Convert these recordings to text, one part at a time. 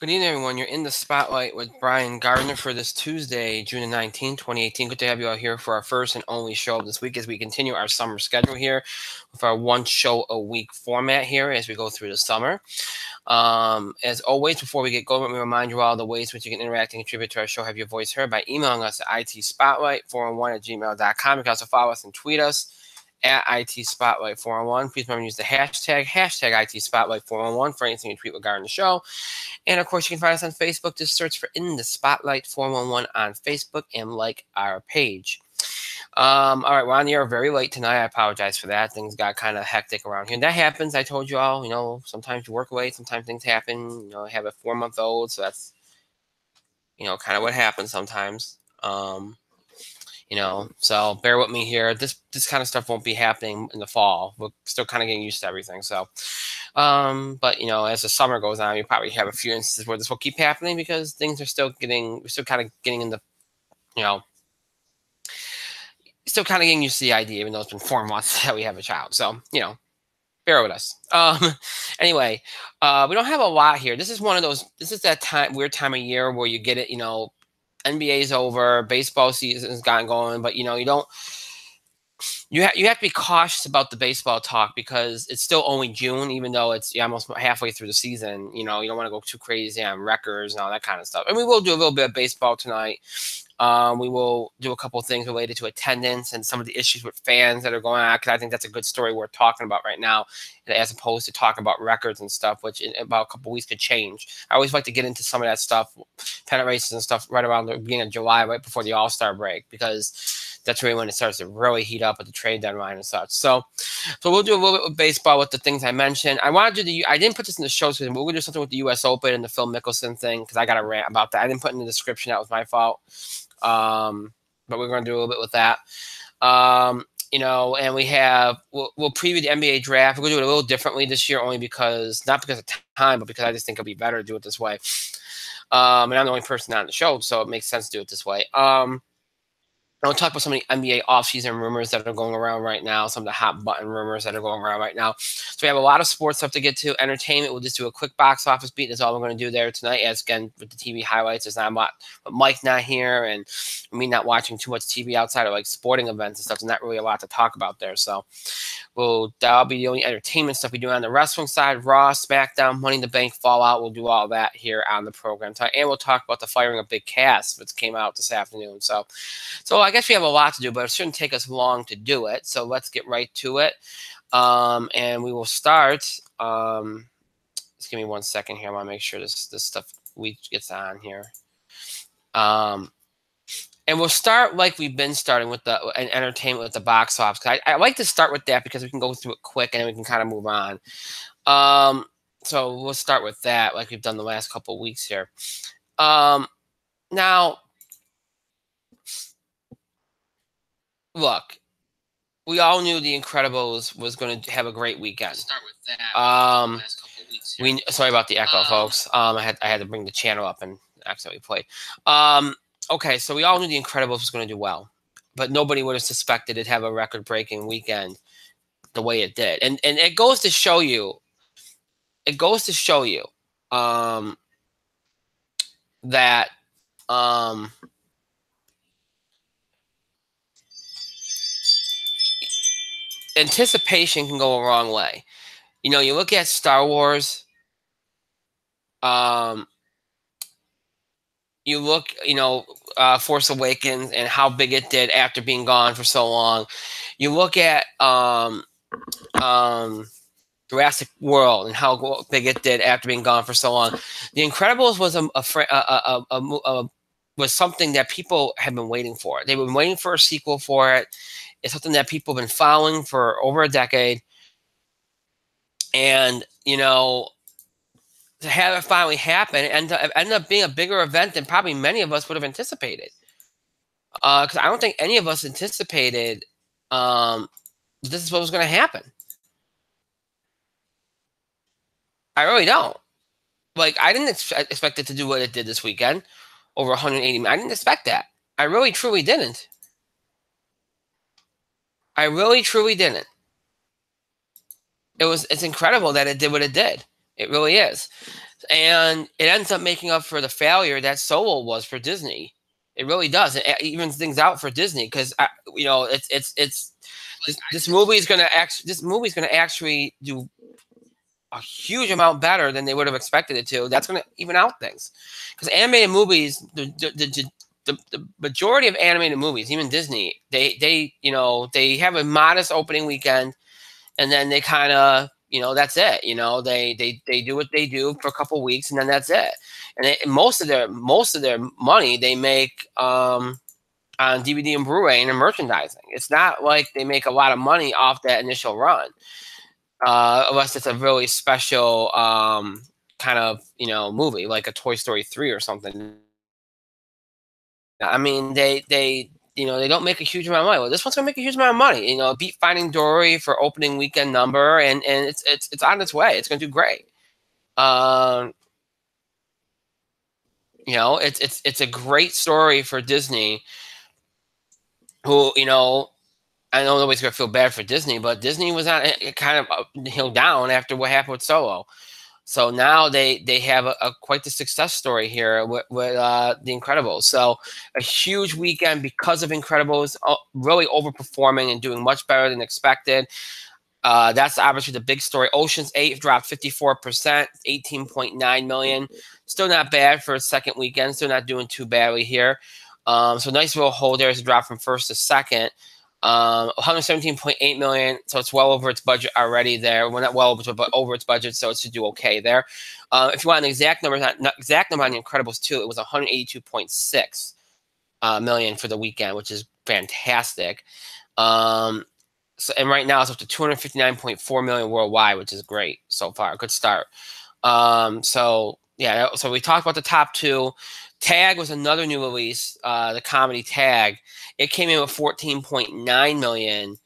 Good evening, everyone. You're in the spotlight with Brian Gardner for this Tuesday, June 19, 2018. Good to have you all here for our first and only show of this week as we continue our summer schedule here with our one show a week format here as we go through the summer. As always, before we get going, let me remind you all the ways which you can interact and contribute to our show. Have your voice heard by emailing us at itspotlight411@gmail.com. You can also follow us and tweet us at IT Spotlight 411. Please remember to use the hashtag IT Spotlight 411 for anything you tweet regarding the show. And of course, you can find us on Facebook. Just search for In the Spotlight 411 on Facebook and like our page. All right, we're on the air very late tonight. I apologize for that. Things got kind of hectic around here. And that happens. I told you all, sometimes you work late, sometimes things happen. I have a 4-month-old, so that's, kind of what happens sometimes. So bear with me here. This kind of stuff won't be happening in the fall. We're still kind of getting used to everything. So, but as the summer goes on, you probably have a few instances where this will keep happening because things are we're still kind of getting in the, still kind of getting used to the idea, even though it's been 4 months that we have a child. So, bear with us. Anyway, we don't have a lot here. This is that weird time of year where you get it, NBA's over, baseball season's gotten going, but you have to be cautious about the baseball talk because it's still only June, even though it's almost halfway through the season. You don't want to go too crazy on records and all that kind of stuff. And we will do a little bit of baseball tonight. We will do a couple of things related to attendance and some of the issues with fans that are going on, because I think that's a good story worth talking about right now, as opposed to talking about records and stuff, which in about a couple of weeks could change. I always like to get into some of that stuff, pennant races and stuff, right around the beginning of July, right before the All-Star break, because that's really when it starts to really heat up at the trade deadline and such. So we'll do a little bit with baseball with the things I mentioned. I didn't put this in the show, but we're going to do something with the U.S. Open and the Phil Mickelson thing, because I got a rant about that. I didn't put it in the description. That was my fault. But we're going to do a little bit with that. And we'll preview the NBA draft. We're going to do it a little differently this year, not because of time, but because I just think it'll be better to do it this way. And I'm the only person on the show, so it makes sense to do it this way. I'll talk about some of the NBA offseason rumors that are going around right now, some of the hot button rumors that are going around right now. So we have a lot of sports stuff to get to. Entertainment, we'll just do a quick box office beat. That's all we're going to do there tonight. As again, with the TV highlights, there's not a lot, but Mike not here and me not watching too much TV outside of like sporting events and stuff. There's not really a lot to talk about there. So that'll be the only entertainment stuff we do on the wrestling side. Raw, Smackdown, Money in the Bank, Fallout. We'll do all that here on the program tonight. And we'll talk about the firing of Big Cass that came out this afternoon. So I guess we have a lot to do, but it shouldn't take us long to do it. So let's get right to it. And we will start. Just give me 1 second here. I want to make sure this stuff gets on here. And we'll start like we've been starting with the entertainment with the box office. I like to start with that because we can go through it quick and then we can kind of move on. So we'll start with that like we've done the last couple of weeks here. Now, look, we all knew The Incredibles was going to have a great weekend. Start with that. Sorry about the echo, folks. I had to bring the channel up and accidentally play. Okay, so we all knew The Incredibles was going to do well, but nobody would have suspected it'd have a record-breaking weekend the way it did. And it goes to show you. It goes to show you that. Anticipation can go a wrong way. You look at Star Wars. You look, Force Awakens and how big it did after being gone for so long. You look at Jurassic World and how big it did after being gone for so long. The Incredibles was was something that people have been waiting for. They've been waiting for a sequel for it. It's something that people have been following for over a decade. And, to have it finally happen and end up being a bigger event than probably many of us would have anticipated. Because I don't think any of us anticipated this is what was going to happen. I really don't. Like, I didn't expect it to do what it did this weekend, over 180. I didn't expect that. I really, truly didn't. I really, truly didn't. It's incredible that it did what it did. It really is. and it ends up making up for the failure that Solo was for Disney. It really does. It evens things out for Disney because this movie is going to actually do a huge amount better than they would have expected it to. That's going to even out things because animated movies, the majority of animated movies, even Disney, they have a modest opening weekend, and then they kind of that's it. They do what they do for a couple of weeks, and then that's it. And most of their money they make on DVD and Blu-ray and in merchandising. It's not like they make a lot of money off that initial run. Unless it's a really special kind of movie like a Toy Story 3 or something. I mean, they don't make a huge amount of money. Well, this one's gonna make a huge amount of money. Beat Finding Dory for opening weekend number, and it's on its way. It's gonna do great. It's a great story for Disney. Who I know nobody's gonna feel bad for Disney, but Disney was on kind of down after what happened with Solo. So now they have a quite the success story here with The Incredibles. So a huge weekend because of Incredibles really overperforming and doing much better than expected. That's obviously the big story. Ocean's 8 dropped 54%, 18.9 million. Still not bad for a second weekend. Still not doing too badly here. So nice little hold there as a drop from first to second. 117.8 million, so it's well over its budget already there. Well, not well over, but over its budget, so it should do okay there. If you want an exact number, not exact number on The Incredibles 2, it was 182.6 million for the weekend, which is fantastic. And right now it's up to 259.4 million worldwide, which is great so far. Good start. So we talked about the top two. Tag was another new release, the comedy Tag. It came in with 14.9 million,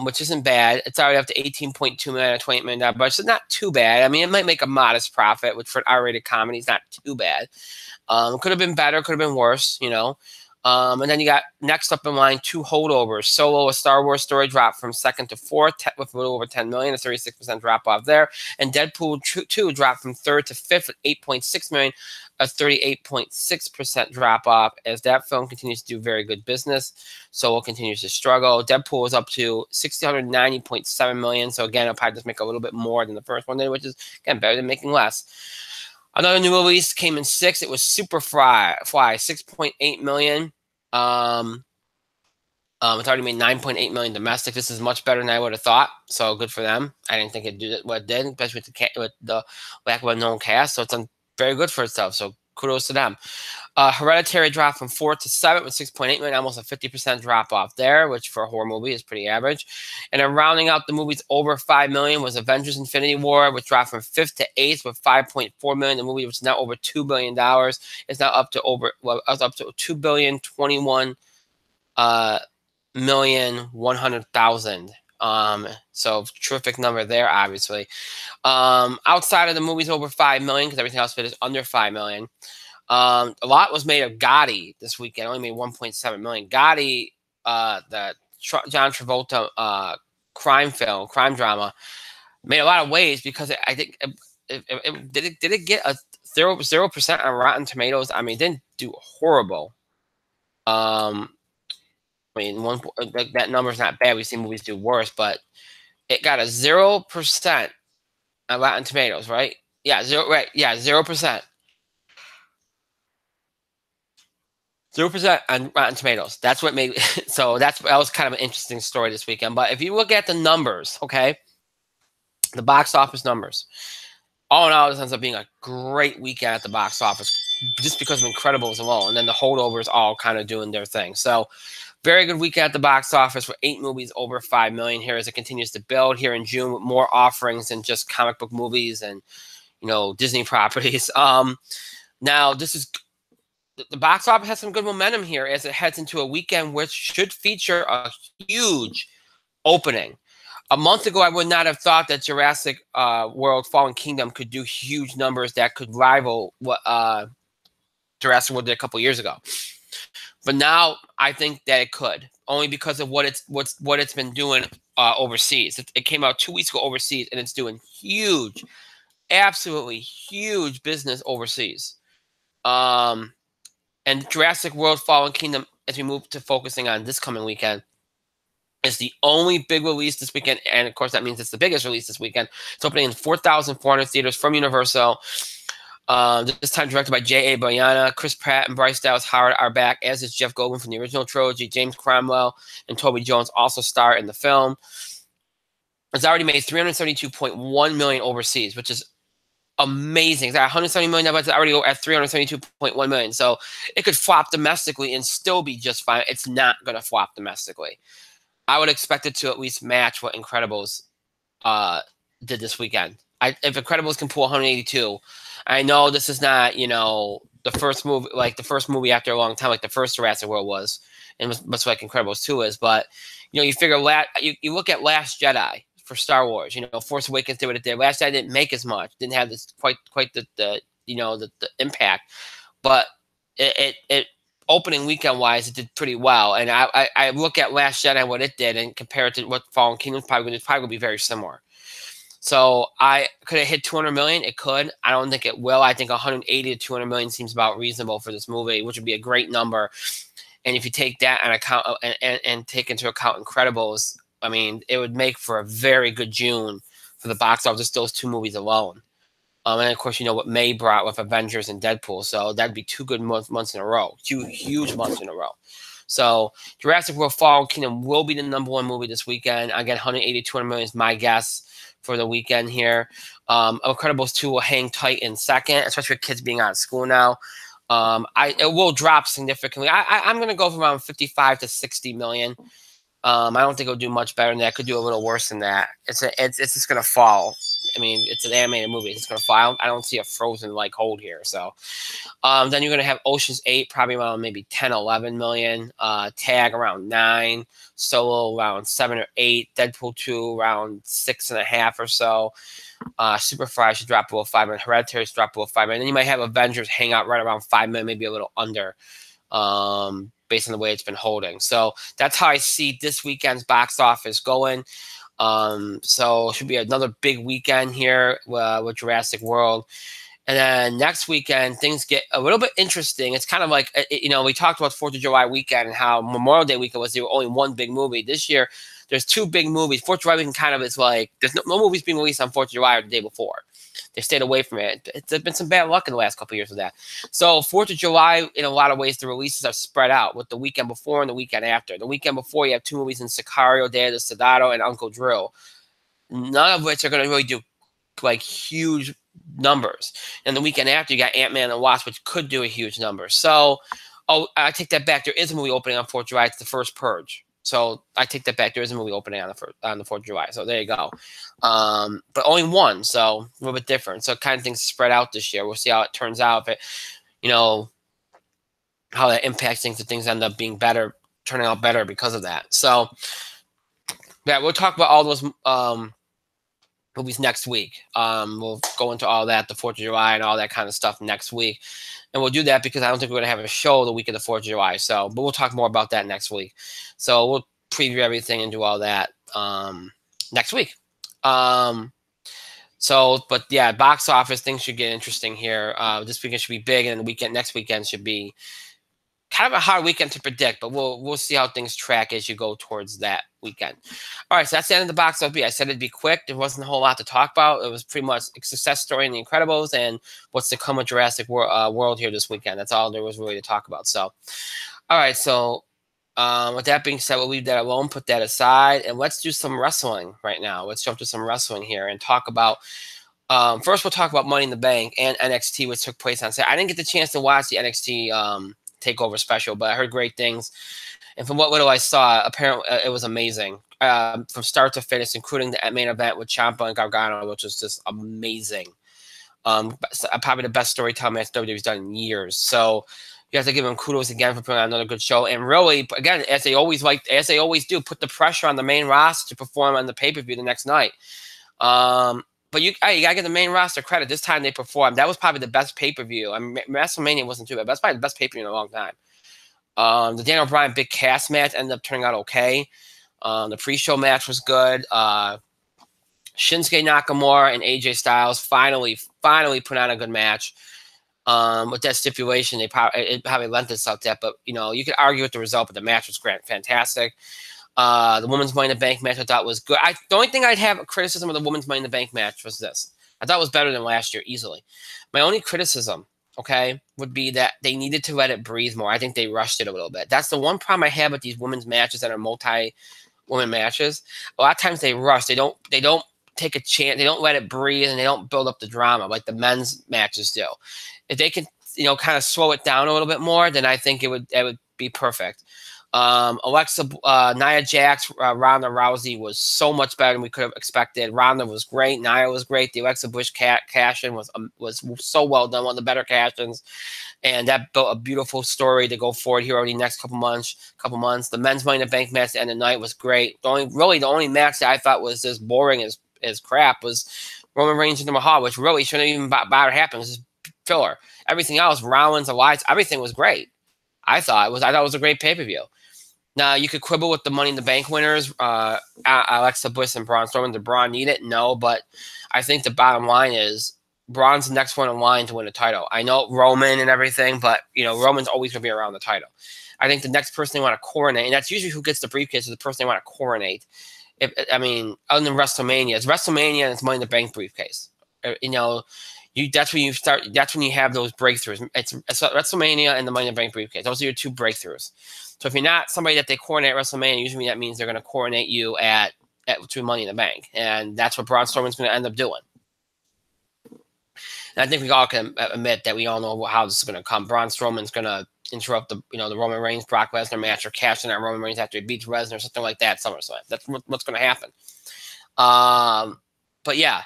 which isn't bad. It's already up to 18.2 million at $28 million budget. So not too bad. I mean, it might make a modest profit, which for an R-rated comedy is not too bad. Could have been better, could have been worse, And then you got next up in line 2 holdovers. Solo, a Star Wars story, dropped from second to fourth with a little over 10 million, a 36% drop off there. And Deadpool 2 dropped from third to fifth at 8.6 million, a 38.6% drop off as that film continues to do very good business. Solo continues to struggle. Deadpool was up to 690.7 million. So again, it'll probably just make a little bit more than the first one, which is again better than making less. Another new release came in 6th. It was Superfly, 6.8 million. It's already made 9.8 million domestic. This is much better than I would have thought. So good for them. I didn't think it'd do what it did, especially with the lack of a known cast. So it's done very good for itself. So kudos to them. Hereditary dropped from 4th to 7th with 6.8 million, almost a 50% drop off there, which for a horror movie is pretty average. And then rounding out the movies over 5 million was Avengers Infinity War, which dropped from 5th to 8th with 5.4 million. The movie was now over $2 billion. It's now up to $2 billion 21 million 100,000. So terrific number there, obviously. Outside of the movies over 5 million, because everything else fit is under 5 million. A lot was made of Gotti this weekend. Only made 1.7 million. Gotti, the John Travolta crime drama, made a lot of waves because I think did it get a 0% on Rotten Tomatoes? I mean, it didn't do horrible. I mean, that number's not bad. We've seen movies do worse, but it got a 0% on Rotten Tomatoes, right? Yeah, 0%. 0% on Rotten Tomatoes. That's what made so that was kind of an interesting story this weekend. But if you look at the numbers, okay, the box office numbers, all in all, this ends up being a great weekend at the box office just because of Incredibles alone. And then the holdovers all kind of doing their thing. So very good weekend at the box office for 8 movies over 5 million here as it continues to build here in June with more offerings than just comic book movies and, Disney properties. Now, this is the box office has some good momentum here as it heads into a weekend which should feature a huge opening. A month ago, I would not have thought that Jurassic World Fallen Kingdom could do huge numbers that could rival what Jurassic World did a couple years ago. But now I think that it could, only because of what it's been doing overseas. It came out 2 weeks ago overseas, and it's doing huge absolutely huge business overseas. And Jurassic World Fallen Kingdom, as we move to focusing on this coming weekend, is the only big release this weekend, and of course that means it's the biggest release this weekend. It's opening in 4,400 theaters from Universal. This time directed by J.A. Bayana. Chris Pratt and Bryce Dallas Howard are back, as is Jeff Goldblum from the original trilogy. James Cromwell and Toby Jones also star in the film. It's already made $372.1 million overseas, which is amazing. It's at $170 million, but it's already at $372.1 million. So it could flop domestically and still be just fine. It's not going to flop domestically. I would expect it to at least match what Incredibles did this weekend. If Incredibles can pull 182, I know this is not, the first movie after a long time, like the first Jurassic World was, and much like Incredibles 2 is. But you figure you look at Last Jedi for Star Wars. Force Awakens did what it did. Last Jedi didn't make as much, didn't have this quite the impact, but it opening weekend wise, it did pretty well. And I look at Last Jedi and what it did and compare it to what Fallen Kingdom is probably going to be very similar. So could it hit 200 million? It could. I don't think it will. I think 180 to 200 million seems about reasonable for this movie, which would be a great number. And if you take that on account and take into account Incredibles, I mean, it would make for a very good June for the box office, just those two movies alone. And of course, what May brought with Avengers and Deadpool. So that'd be two good months in a row. Two huge months in a row. So Jurassic World Fallen Kingdom will be the #1 movie this weekend. Again, 180, 200 million is my guess for the weekend here. Incredibles 2 will hang tight in second, especially with kids being out of school now. It will drop significantly. I'm going to go from around 55 to 60 million. I don't think it'll do much better than that. It could do a little worse than that. It's just going to fall. I mean, it's an animated movie. It's going to fall. I don't see a Frozen hold here. So then you're going to have Ocean's 8 probably around maybe 10, 11 million. Tag around 9. Solo around 7 or 8. Deadpool 2 around 6.5 or so. Superfly should drop below 5 million. Hereditary should drop below 5 million. And then you might have Avengers hang out right around 5 million, maybe a little under. Based on the way it's been holding. So that's how I see this weekend's box office going. So it should be another big weekend here with Jurassic World. And then next weekend, things get a little bit interesting. It's kind of like, we talked about 4th of July weekend and how Memorial Day weekend was there only one big movie. This year, there's two big movies. 4th of July weekend kind of is like, there's no movies being released on 4th of July or the day before. They stayed away from it. There's been some bad luck in the last couple of years with that. So 4th of July, in a lot of ways, the releases are spread out with the weekend before and the weekend after. The weekend before, you have two movies in Sicario, Day of the Soldado, and Uncle Drew. None of which are going to really do huge numbers. And the weekend after, you got Ant-Man and the Wasp, which could do a huge number. So, I take that back. There is a movie opening on 4th of July. It's The First Purge. So I take that back. There is a movie opening on the 4th of July. So there you go. But only one, so a little bit different. So kind of things spread out this year. We'll see how it turns out. If it, how that impacts things. If things end up being better, turning out better because of that. So yeah, we'll talk about all those movies next week. We'll go into all that, the 4th of July and all that kind of stuff next week. And we'll do that because I don't think we're going to have a show the week of the 4th of July. So, but we'll talk more about that next week. So we'll preview everything and do all that next week. But yeah, box office, things should get interesting here. This weekend should be big, and the next weekend should be kind of a hard weekend to predict, but we'll see how things track as you go towards that weekend. All right, so that's the end of the box office. I said it'd be quick. There wasn't a whole lot to talk about. It was pretty much a success story in The Incredibles and what's to come with Jurassic World here this weekend. That's all there was really to talk about. So, all right, so with that being said, we'll leave that alone, put that aside, and let's do some wrestling right now. Let's jump to some wrestling here and talk about first we'll talk about Money in the Bank and NXT, which took place on Saturday. I didn't get the chance to watch the NXT takeover special, but I heard great things. And from what little I saw, apparently it was amazing from start to finish, including the main event with Ciampa and Gargano, which was just amazing. Probably the best storytelling match WWE's done in years. So you have to give them kudos again for putting on another good show. And really, again, as they always do, put the pressure on the main roster to perform on the pay-per-view the next night. But you gotta give the main roster credit. This time they performed. That was probably the best pay-per-view. I mean, WrestleMania wasn't too bad. That's probably the best pay-per-view in a long time. The Daniel Bryan Big Cass match ended up turning out okay. The pre-show match was good. Shinsuke Nakamura and AJ Styles finally put on a good match. With that stipulation, it probably lent itself to that, but you could argue with the result, but the match was fantastic. The women's Money in the Bank match I thought was good. The only thing I'd have a criticism of the women's Money in the Bank match was this. I thought it was better than last year easily. My only criticism, okay, would be that they needed to let it breathe more. I think they rushed it a little bit. That's the one problem I have with these women's matches that are multi-women matches. A lot of times they rush. They don't take a chance. They don't let it breathe, and they don't build up the drama like the men's matches do. If they could, kind of slow it down a little bit more, then I think it would be perfect. Nia Jax, Ronda Rousey was so much better than we could have expected. Ronda was great. Nia was great. The Alexa Bliss cash-in was so well done, one of the better cash-ins, and that built a beautiful story to go forward here over the next couple months. The men's Money in the Bank match at the end of the night was great. The only match that I thought was just boring as crap was Roman Reigns and Mahal, which really shouldn't even bother happen. It was just filler. Everything else, Rollins, Elias, everything was great. I thought it was a great pay-per-view. Now, you could quibble with the Money in the Bank winners, Alexa Bliss and Braun Strowman. Did Braun need it? No, but I think the bottom line is Braun's the next one in line to win a title. I know Roman and everything, but, Roman's always going to be around the title. I think the next person they want to coronate, and that's usually who gets the briefcase, is the person they want to coronate. Other than WrestleMania. It's WrestleMania and it's Money in the Bank briefcase. That's when you start. That's when you have those breakthroughs. It's WrestleMania and the Money in the Bank briefcase. Those are your two breakthroughs. So if you're not somebody that they coordinate at WrestleMania, usually that means they're going to coordinate you to Money in the Bank, and that's what Braun Strowman's going to end up doing. And I think we all can admit that we all know how this is going to come. Braun Strowman's going to interrupt the Roman Reigns Brock Lesnar match, or cash in on Roman Reigns after he beats Lesnar or something like that. SummerSlam. That's what's going to happen. But yeah.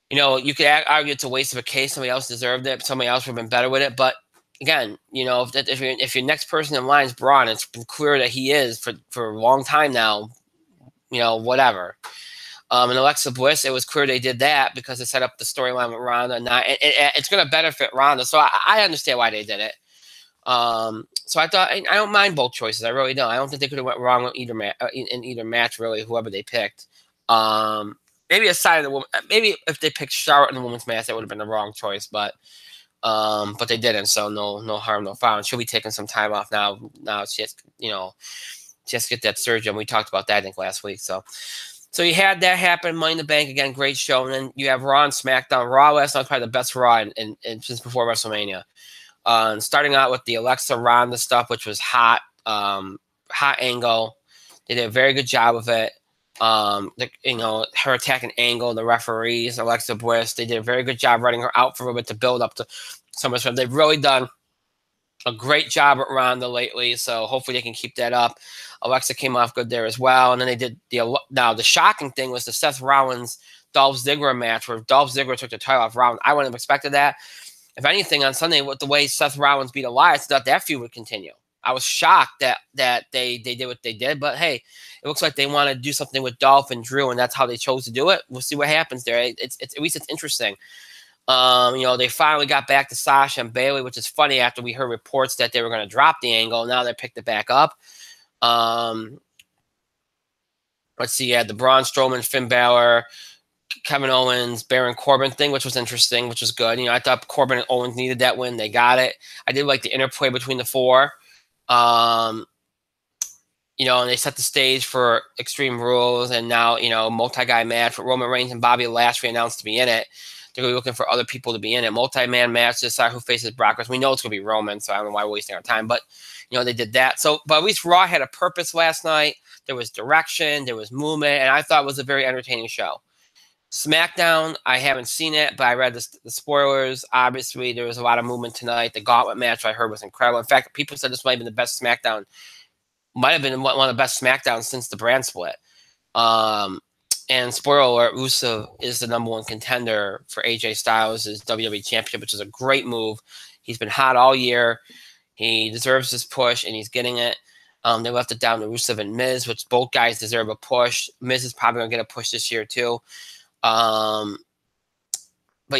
You could argue it's a waste of a case. Somebody else deserved it. Somebody else would have been better with it. But again, if your next person in line is Braun, it's been clear that he is for a long time now. Whatever. And Alexa Bliss, it was clear they did that because it set up the storyline with Ronda. And it's going to benefit Ronda. So I understand why they did it. So I thought I don't mind both choices. I really don't. I don't think they could have went wrong with in either match. Really, whoever they picked. Maybe aside of the woman, maybe if they picked Charlotte in the women's match, that would have been the wrong choice. But they didn't. So no harm, no foul. And she'll be taking some time off now. Now she has to get that surgery. And we talked about that I think last week. So you had that happen. Money in the Bank again, great show. And then you have Raw and Smackdown. Raw last night was probably the best Raw in since before WrestleMania. Starting out with the Alexa Ronda stuff, which was hot angle. They did a very good job of it. Her attacking Angle, the referees, Alexa Bliss, they did a very good job running her out for a bit to build up to SummerSlam. They've really done a great job at Ronda lately, so hopefully they can keep that up. Alexa came off good there as well, and then they did the shocking thing was the Seth Rollins Dolph Ziggler match where Dolph Ziggler took the title off Rollins. I wouldn't have expected that. If anything, on Sunday with the way Seth Rollins beat Elias, I thought that feud would continue. I was shocked that they did what they did, but hey, it looks like they want to do something with Dolph and Drew, and that's how they chose to do it. We'll see what happens there. It's at least it's interesting. They finally got back to Sasha and Bayley, which is funny after we heard reports that they were going to drop the angle. Now they picked it back up. Let's see, the Braun Strowman, Finn Balor, Kevin Owens, Baron Corbin thing, which was interesting, which was good. I thought Corbin and Owens needed that win. They got it. I did like the interplay between the four. And they set the stage for Extreme Rules, and now, multi-guy match with Roman Reigns and Bobby Lashley announced to be in it. They're going to be looking for other people to be in it. Multi-man match to decide who faces Brock Lesnar. We know it's going to be Roman, so I don't know why we're wasting our time. But, they did that. But at least Raw had a purpose last night. There was direction. There was movement. And I thought it was a very entertaining show. SmackDown, I haven't seen it, but I read the spoilers. Obviously, there was a lot of movement tonight. The Gauntlet match I heard was incredible. In fact, people said this might have been the best SmackDown. Might have been one of the best SmackDowns since the brand split. And spoiler alert, Rusev is the number one contender for AJ Styles' WWE Championship, which is a great move. He's been hot all year. He deserves this push, and he's getting it. They left it down to Rusev and Miz, which both guys deserve a push. Miz is probably going to get a push this year, too. But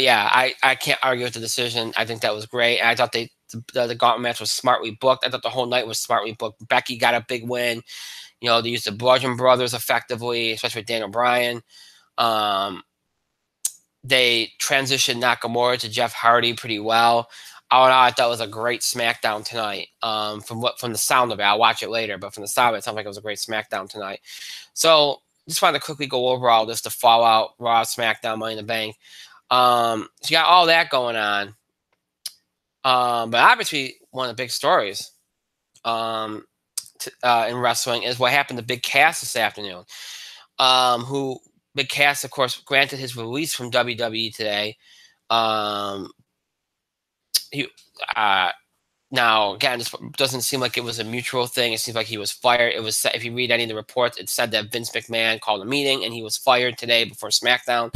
yeah, I can't argue with the decision. I think that was great. And I thought the Gauntlet match was smartly booked. I thought the whole night was smartly booked. Becky got a big win. They used the Bludgeon Brothers effectively, especially with Daniel Bryan. They transitioned Nakamura to Jeff Hardy pretty well. All in all, I thought it was a great SmackDown tonight. From the sound of it, I'll watch it later, but from the sound of it, it sounds like it was a great SmackDown tonight. So just wanted to quickly go over all this, the Fallout, Raw, SmackDown, Money in the Bank. So you got all that going on. But obviously, one of the big stories in wrestling is what happened to Big Cass this afternoon. Who Big Cass, of course, granted his release from WWE today. Now, again, this doesn't seem like it was a mutual thing. It seems like he was fired. It was, if you read any of the reports, it said that Vince McMahon called a meeting and he was fired today before SmackDown.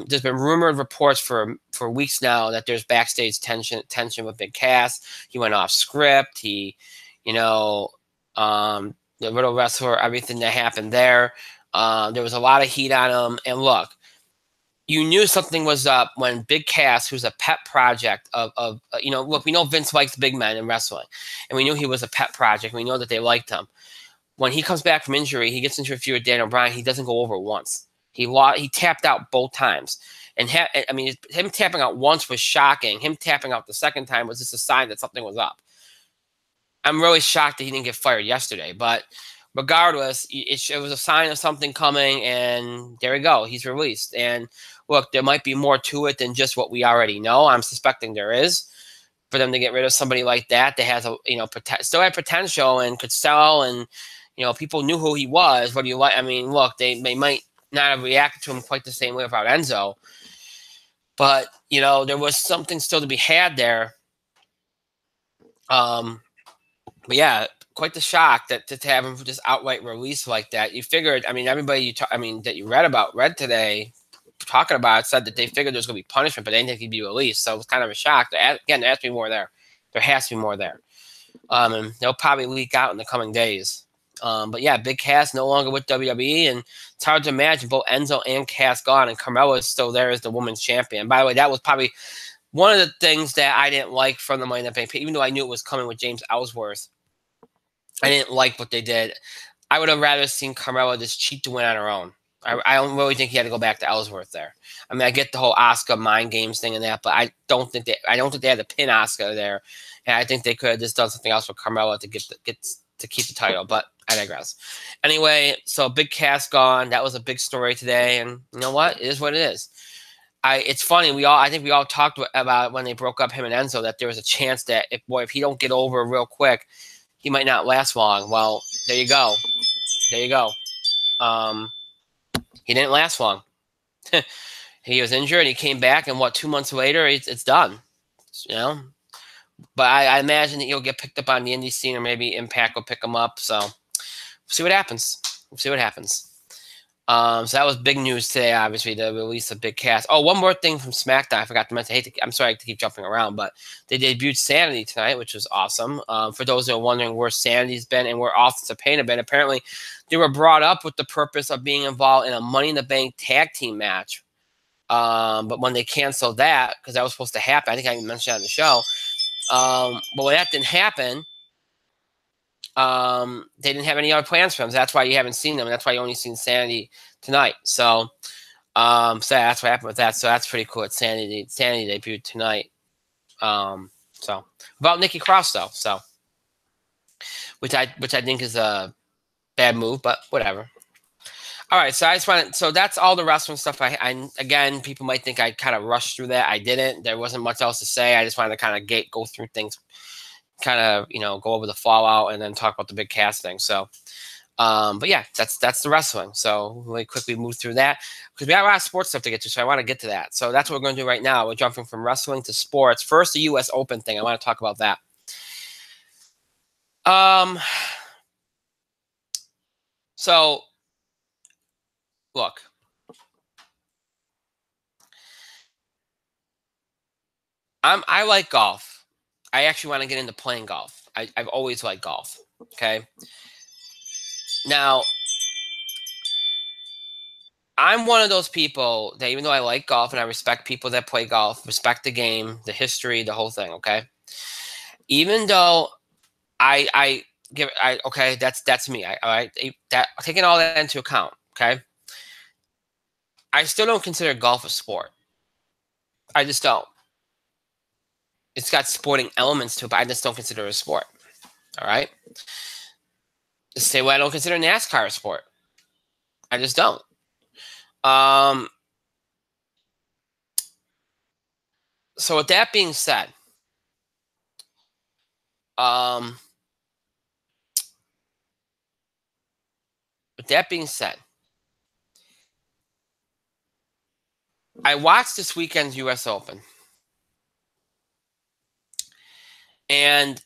There's been rumored reports for weeks now that there's backstage tension with Big Cass. He went off script. He, the Riddle wrestler, everything that happened there. There was a lot of heat on him. And look, you knew something was up when Big Cass, who's a pet project look, we know Vince likes big men in wrestling, and we knew he was a pet project. We know that they liked him. When he comes back from injury, he gets into a feud with Daniel Bryan. He doesn't go over once. He tapped out both times. And him tapping out once was shocking. Him tapping out the second time was just a sign that something was up. I'm really shocked that he didn't get fired yesterday, but regardless, it was a sign of something coming, and there we go. He's released. And look, there might be more to it than just what we already know. I'm suspecting there is. For them to get rid of somebody like that has still had potential and could sell, and people knew who he was. What do you like? I mean, look, they might not have reacted to him quite the same way without Enzo, but there was something still to be had there. But yeah, quite the shock to have him just outright release like that. You figured, everybody that you read today talking about it said that they figured there's going to be punishment, but they didn't think he'd be released. So it was kind of a shock. Again, there has to be more there. There has to be more there. And they'll probably leak out in the coming days. But yeah, Big Cass no longer with WWE, and it's hard to imagine both Enzo and Cass gone, and Carmella is still there as the women's champion. By the way, that was probably one of the things that I didn't like from the Money in the Bank, even though I knew it was coming with James Ellsworth. I didn't like what they did. I would have rather seen Carmella just cheat to win on her own. I don't really think he had to go back to Ellsworth there. I get the whole Asuka mind games thing and that, but I don't think they had to pin Asuka there, and I think they could have just done something else with Carmella to keep the title. But I digress. Anyway, so Big Cass gone. That was a big story today, and you know what? It is what it is. It's funny. I think we all talked about when they broke up him and Enzo that there was a chance that if he don't get over real quick, he might not last long. Well, there you go. He didn't last long. He was injured. He came back, and 2 months later, it's done. But I imagine that he'll get picked up on the indie scene, or maybe Impact will pick him up. So we'll see what happens. So that was big news today, obviously, the release of Big Cass. Oh, one more thing from SmackDown. I forgot to mention. I'm sorry to keep jumping around, but they debuted Sanity tonight, which was awesome. For those who are wondering where Sanity's been and where Offensive Pain have been, apparently they were brought up with the purpose of being involved in a Money in the Bank tag team match. But when they canceled that, because that was supposed to happen, I think I even mentioned that on the show. But when that didn't happen, they didn't have any other plans for them. So that's why you haven't seen them. And that's why you only seen Sanity tonight. So that's what happened with that. So that's pretty cool. It's Sanity debuted tonight. So about Nikki Cross though. So which I think is a bad move, but whatever. All right, so that's all the wrestling stuff. I again, people might think I kind of rushed through that. I didn't. There wasn't much else to say. I just wanted to kind of go through things, kind of go over the fallout and then talk about the Big Cass thing. So, but yeah, that's the wrestling. So really quickly move through that because we have a lot of sports stuff to get to. So I want to get to that. So that's what we're going to do right now. We're jumping from wrestling to sports. First, the U.S. Open thing. I want to talk about that. So. Look, I like golf. I actually want to get into playing golf. I've always liked golf. Okay. Now, I'm one of those people that even though I like golf and I respect people that play golf, respect the game, the history, the whole thing. Okay. Even though okay, that's me. All right. Taking all that into account. Okay. I still don't consider golf a sport. I just don't. It's got sporting elements to it, but I just don't consider it a sport. All right. The same way I don't consider NASCAR a sport. I just don't. Um, so with that being said, um, with that being said, I watched this weekend's U.S. Open, and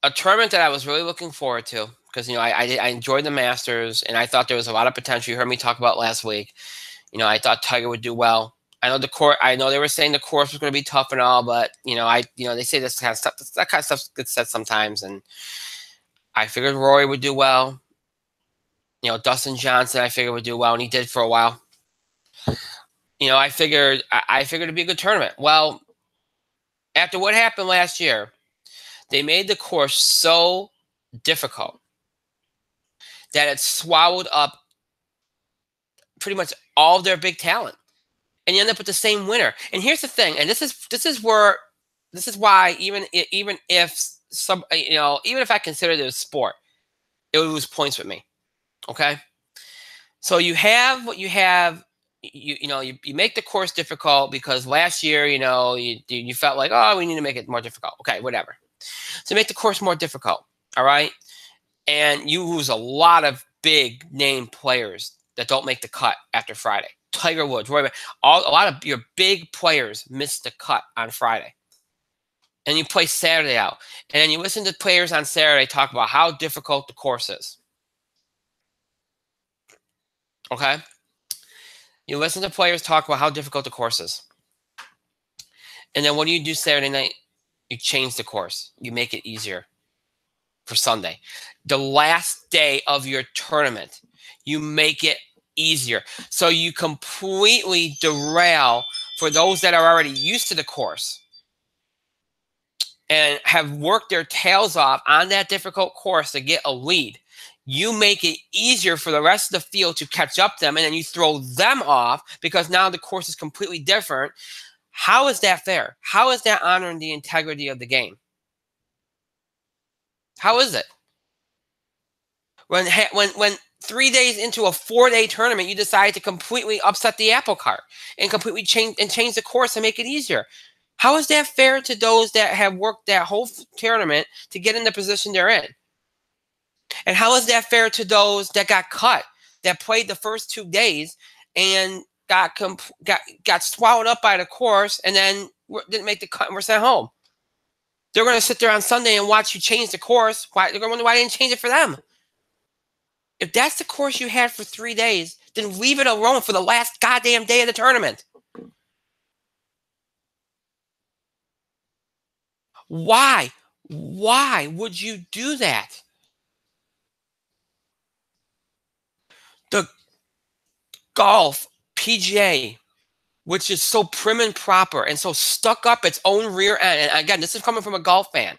a tournament that I was really looking forward to because I enjoyed the Masters, and I thought there was a lot of potential. You heard me talk about last week. I thought Tiger would do well. I know the court. I know they were saying the course was going to be tough and all, but they say this kind of stuff. That kind of stuff gets said sometimes, and I figured Rory would do well. Dustin Johnson, I figured would do well, and he did for a while. I figured it'd be a good tournament. Well, after what happened last year, they made the course so difficult that it swallowed up pretty much all of their big talent, and you end up with the same winner. And here's the thing, and this is why even if even if I consider it a sport, it would lose points with me. Okay, so you have what you have. You make the course difficult because last year you felt like, oh, we need to make it more difficult. Okay, whatever. So make the course more difficult. All right, and you lose a lot of big name players that don't make the cut after Friday. Tiger Woods, Roy, a lot of your big players missed the cut on Friday. And you play Saturday out. And then you listen to players on Saturday talk about how difficult the course is. Okay? You listen to players talk about how difficult the course is. And then what do Saturday night? You change the course. You make it easier for Sunday. The last day of your tournament, you make it easier. So you completely derail for those that are already used to the course and have worked their tails off on that difficult course to get a lead. You make it easier for the rest of the field to catch up to them, and then you throw them off because now the course is completely different. How is that fair? How is that honoring the integrity of the game? How is it? When 3 days into a 4-day tournament, you decide to completely upset the apple cart and completely change the course and make it easier. How is that fair to those that have worked that whole tournament to get in the position they're in? And how is that fair to those that got cut, that played the first 2 days and got swallowed up by the course and then didn't make the cut and were sent home? They're going to sit there on Sunday and watch you change the course. They're going to wonder why I didn't change it for them. If that's the course you had for 3 days, then leave it alone for the last goddamn day of the tournament. Why? Why would you do that? The golf PGA, which is so prim and proper and so stuck up its own rear end, and again, this is coming from a golf fan,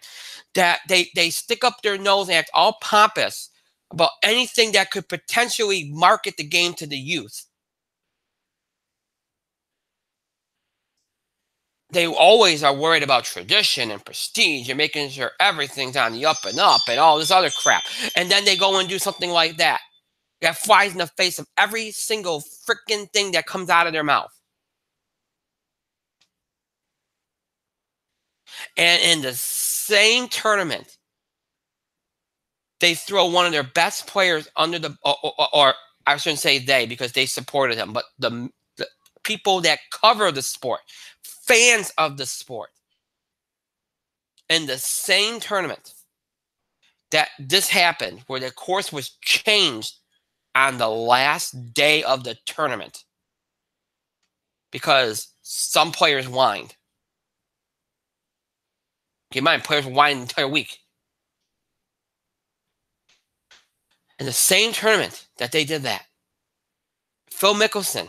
that they stick up their nose and act all pompous about anything that could potentially market the game to the youth. They always are worried about tradition and prestige and making sure everything's on the up and all this other crap. And then they go and do something like that. That flies in the face of every single freaking thing that comes out of their mouth. And in the same tournament, they throw one of their best players under the, or I shouldn't say they because they supported him, but the people that cover the sport, fans of the sport, in the same tournament that this happened, where the course was changed on the last day of the tournament because some players whined. Keep in mind, players whined the entire week. In the same tournament that they did that, Phil Mickelson,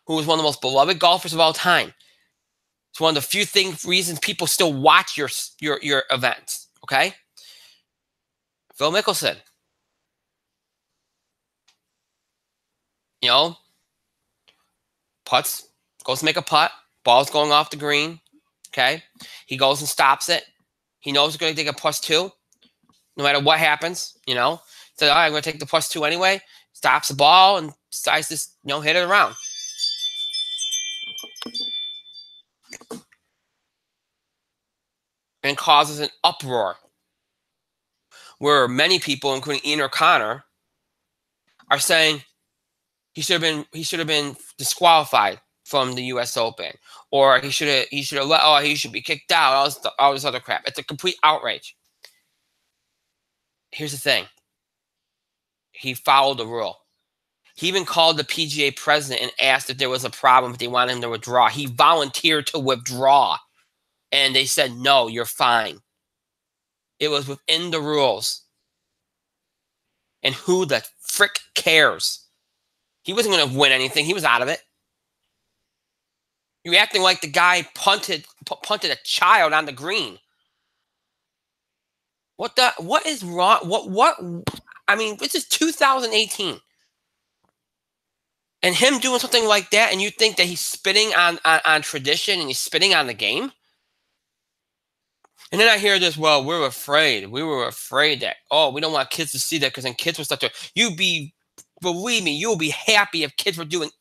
who was one of the most beloved golfers of all time, it's one of the few reasons people still watch your events. Okay, Phil Mickelson You know, putts, goes to make a putt, ball's going off the green. Okay, he goes and stops it. He knows he's going to take a +2, no matter what happens. You know, so all right, I'm going to take the +2 anyway. Stops the ball and decides to hit it around. And causes an uproar where many people, including Ian O'Connor, are saying he should have been disqualified from the U.S. Open, or he should have he should be kicked out. All this other crap. It's a complete outrage. Here's the thing. He followed the rule. He even called the PGA president and asked if there was a problem, if they wanted him to withdraw. He volunteered to withdraw, and they said, no, you're fine. It was within the rules. And who the frick cares? He wasn't going to win anything. He was out of it. You're acting like the guy punted a child on the green. What is wrong? What? I mean, this is 2018. And him doing something like that, and you think that he's spitting on tradition and he's spitting on the game? And then I hear this, well, we're afraid. We were afraid that, we don't want kids to see that because then kids will start to, believe me, you'll be happy if kids were doing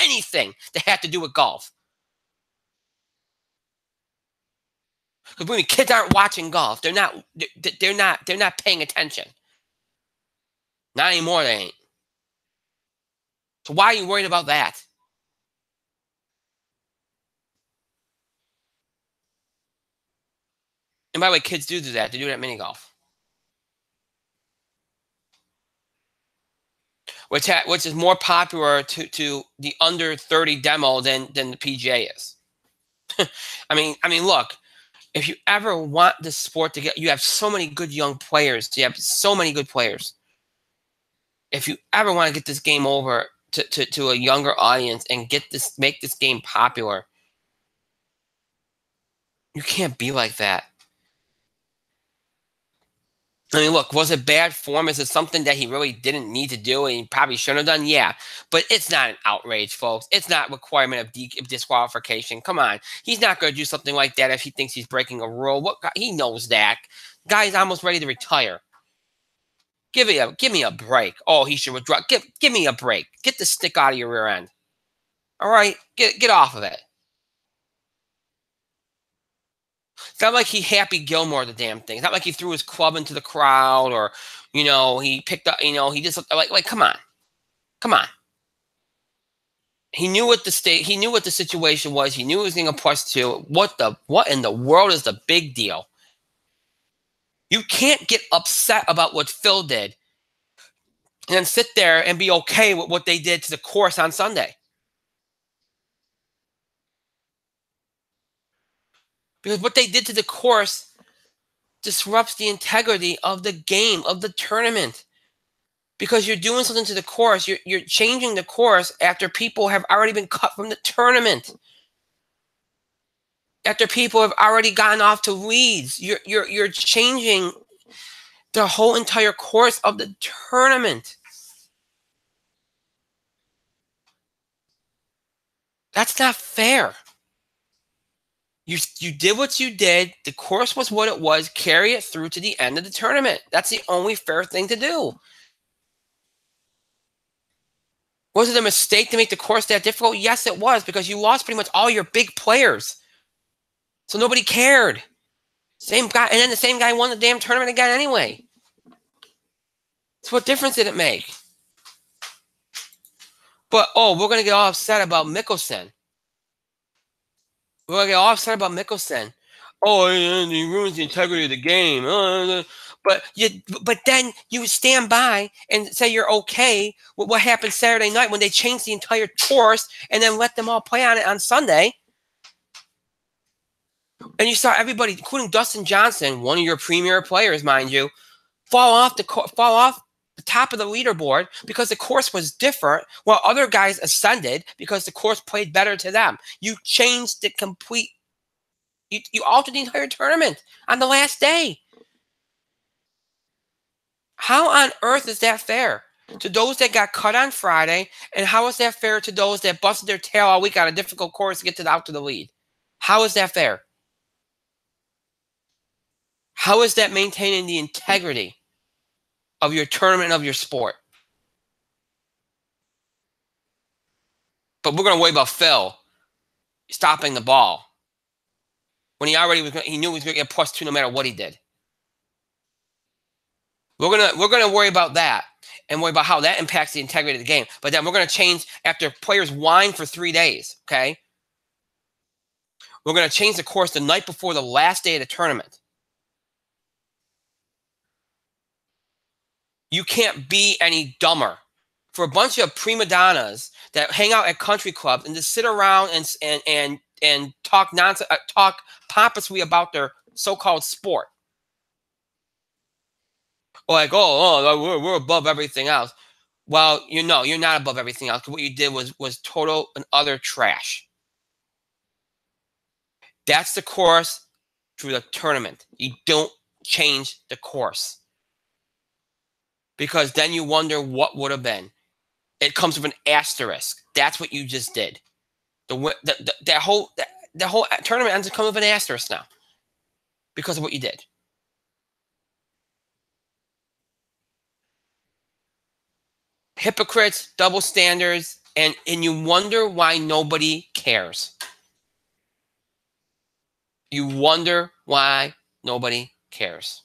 anything that had to do with golf. Because when kids aren't watching golf, they're not paying attention. Not anymore, they ain't. So why are you worried about that? And by the way, kids do that. They do that at mini golf. Which is more popular to the under 30 demo than the PGA is. I mean, look, if you ever want the sport to get, you have so many good young players. You have so many good players. If you ever want to get this game over to a younger audience and make this game popular, you can't be like that. I mean, look, was it bad form? Is it something that he really didn't need to do and he probably shouldn't have done? Yeah, but it's not an outrage, folks. It's not a requirement of disqualification. Come on. He's not going to do something like that if he thinks he's breaking a rule. He knows that. Guy's almost ready to retire. Give me a break. Oh, he should withdraw. Give me a break. Get the stick out of your rear end. All right? Get off of it. It's not like he Happy Gilmore the damn thing. It's not like he threw his club into the crowd or, he picked up, he just like come on. Come on. He knew what the situation was. He knew he was getting a +2. What in the world is the big deal? You can't get upset about what Phil did and then sit there and be okay with what they did to the course on Sunday. Because what they did to the course disrupts the integrity of the game, of the tournament. Because you're doing something to the course. You're changing the course after people have already been cut from the tournament. After people have already gotten off to leads. You're changing the whole entire course of the tournament. That's not fair. You did what you did. The course was what it was. Carry it through to the end of the tournament. That's the only fair thing to do. Was it a mistake to make the course that difficult? Yes, it was, because you lost pretty much all your big players. So nobody cared. Same guy, and then the same guy won the damn tournament again anyway. So what difference did it make? But, we're going to get all upset about Mickelson. We're going to get all upset about Mickelson. He ruins the integrity of the game. But then you stand by and say you're okay with what happened Saturday night when they changed the entire course and then let them all play on it on Sunday. And you saw everybody, including Dustin Johnson, one of your premier players, mind you, fall off the top of the leaderboard because the course was different, while other guys ascended because the course played better to them. You changed the complete. You altered the entire tournament on the last day. How on earth is that fair? to those that got cut on Friday, and how is that fair to those that busted their tail all week on a difficult course to get out to the lead? How is that fair? How is that maintaining the integrity of your tournament, of your sport? But we're going to worry about Phil stopping the ball when he knew he was going to get +2 no matter what he did. We're gonna worry about that and worry about how that impacts the integrity of the game. But then we're gonna change after players whine for 3 days. Okay, we're gonna change the course the night before the last day of the tournament. You can't be any dumber. For a bunch of prima donnas that hang out at country clubs and just sit around and talk nonsense, talk pompously about their so-called sport. Like, we're above everything else. Well, you're not above everything else. What you did was total and utter trash. That's the course through the tournament. You don't change the course, because then you wonder what would have been. It comes with an asterisk. That's what you just did. That whole tournament ends up coming with an asterisk now because of what you did. Hypocrites, double standards, and you wonder why nobody cares. You wonder why nobody cares.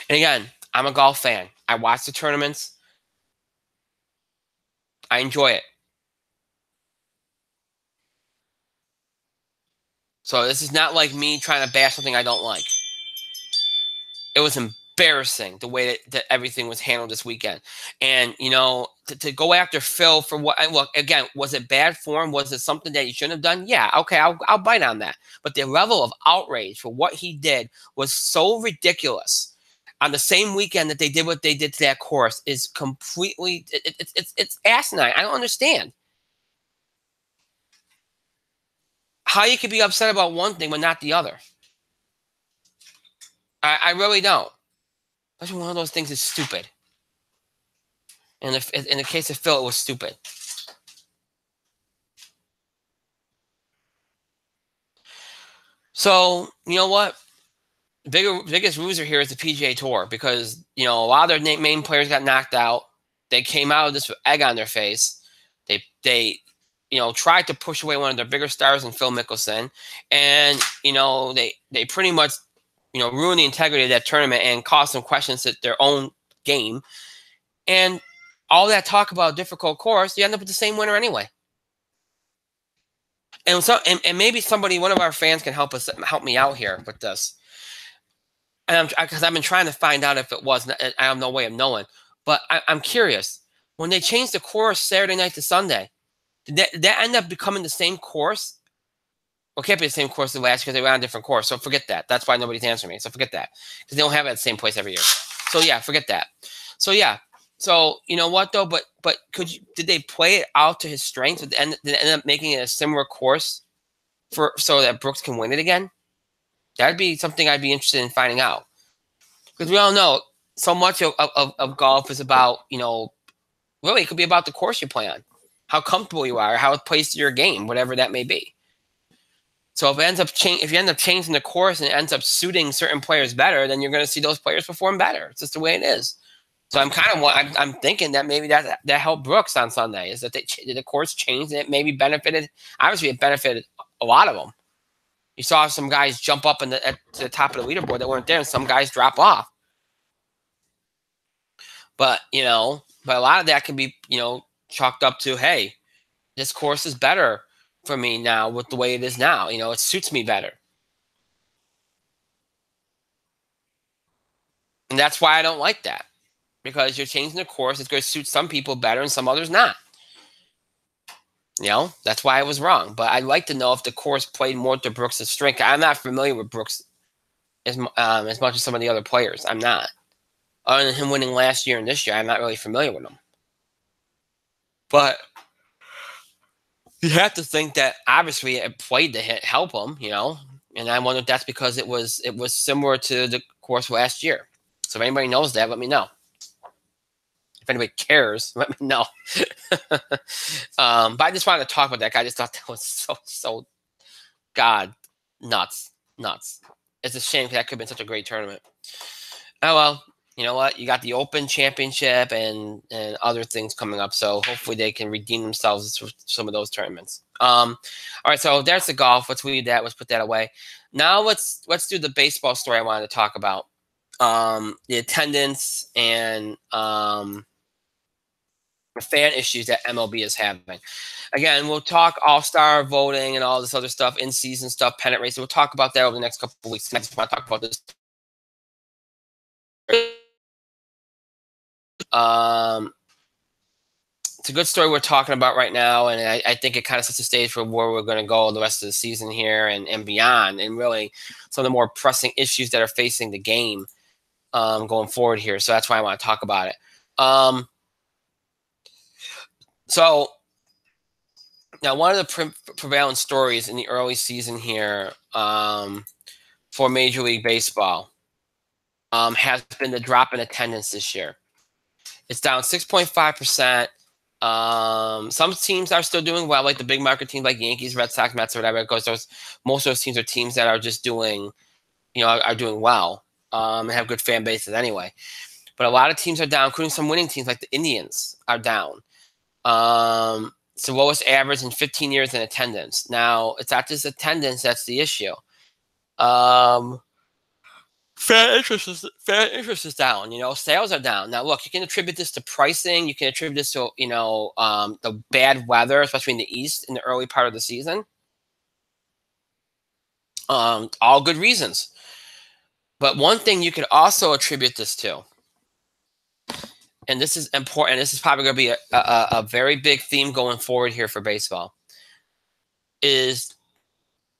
And again, I'm a golf fan. I watch the tournaments. I enjoy it. So this is not like me trying to bash something I don't like. It was embarrassing the way that everything was handled this weekend. And, to go after Phil for what, look, again, was it bad form? Was it something that he shouldn't have done? Yeah, okay, I'll bite on that. But the level of outrage for what he did was so ridiculous. On the same weekend that they did what they did to that course is completely, it's asinine. I don't understand how you could be upset about one thing but not the other. I really don't. That's one of those things is stupid. And in the case of Phil, it was stupid. So, you know what? Biggest loser here is the PGA Tour, because, a lot of their main players got knocked out. They came out of this with egg on their face. They tried to push away one of their bigger stars in Phil Mickelson. And, they pretty much, ruined the integrity of that tournament and caused some questions at their own game. And all that talk about a difficult course, you end up with the same winner anyway. And and maybe one of our fans can help me out here with this. And because I've been trying to find out if it was. I have no way of knowing. But I'm curious. When they changed the course Saturday night to Sunday, did that end up becoming the same course? Well, it can't be the same course as last year because they were on a different course. So forget that. That's why nobody's answering me. So forget that, because they don't have it at the same place every year. So yeah, forget that. So yeah. So you know what though? But did they play it out to his strengths? Did they end up making it a similar course so that Brooks can win it again? That'd be something I'd be interested in finding out. Because we all know so much of golf is about, really it could be about the course you play on, how comfortable you are, how it plays to your game, whatever that may be. So if you end up changing the course and it ends up suiting certain players better, then you're going to see those players perform better. It's just the way it is. So I'm thinking that maybe that helped Brooks on Sunday, is that the course changed and it maybe benefited. Obviously, it benefited a lot of them. You saw some guys jump up to the top of the leaderboard that weren't there, and some guys drop off. But a lot of that can be chalked up to, hey, this course is better for me now with the way it is now. It suits me better. And that's why I don't like that. Because you're changing the course, it's going to suit some people better and some others not. That's why I was wrong. But I'd like to know if the course played more to Brooks' strength. I'm not familiar with Brooks as much as some of the other players. I'm not. Other than him winning last year and this year, I'm not really familiar with him. But you have to think that obviously it played to help him, And I wonder if that's because it was similar to the course last year. So if anybody knows that, let me know. If anybody cares, let me know. But I just wanted to talk about that guy. I just thought that was so God nuts. It's a shame because that could have been such a great tournament. Oh well, you know what? You got the Open Championship and other things coming up, so hopefully they can redeem themselves for some of those tournaments. All right, so there's the golf. Let's leave that. Let's put that away. Now let's do the baseball story I wanted to talk about. The attendance and the fan issues that MLB is having. Again, we'll talk all-star voting and all this other stuff, in-season stuff, pennant racing. We'll talk about that over the next couple of weeks. I just want to talk about this. It's a good story we're talking about right now, and I think it kind of sets the stage for where we're going to go the rest of the season here and beyond, and really some of the more pressing issues that are facing the game going forward here. So that's why I want to talk about it. So now one of the prevalent stories in the early season here for Major League Baseball has been the drop in attendance this year. It's down 6.5%. Some teams are still doing well, like the big market teams like Yankees, Red Sox, Mets, or whatever. Because most of those teams are teams that are just doing, are doing well and have good fan bases anyway. But a lot of teams are down, including some winning teams like the Indians are down. It's the lowest average in 15 years in attendance. Now, it's not just attendance that's the issue. Fan interest is down. Sales are down. Now, look, you can attribute this to pricing. You can attribute this to, the bad weather, especially in the East in the early part of the season. All good reasons. But one thing you could also attribute this to, and this is important, this is probably going to be a very big theme going forward here for baseball, is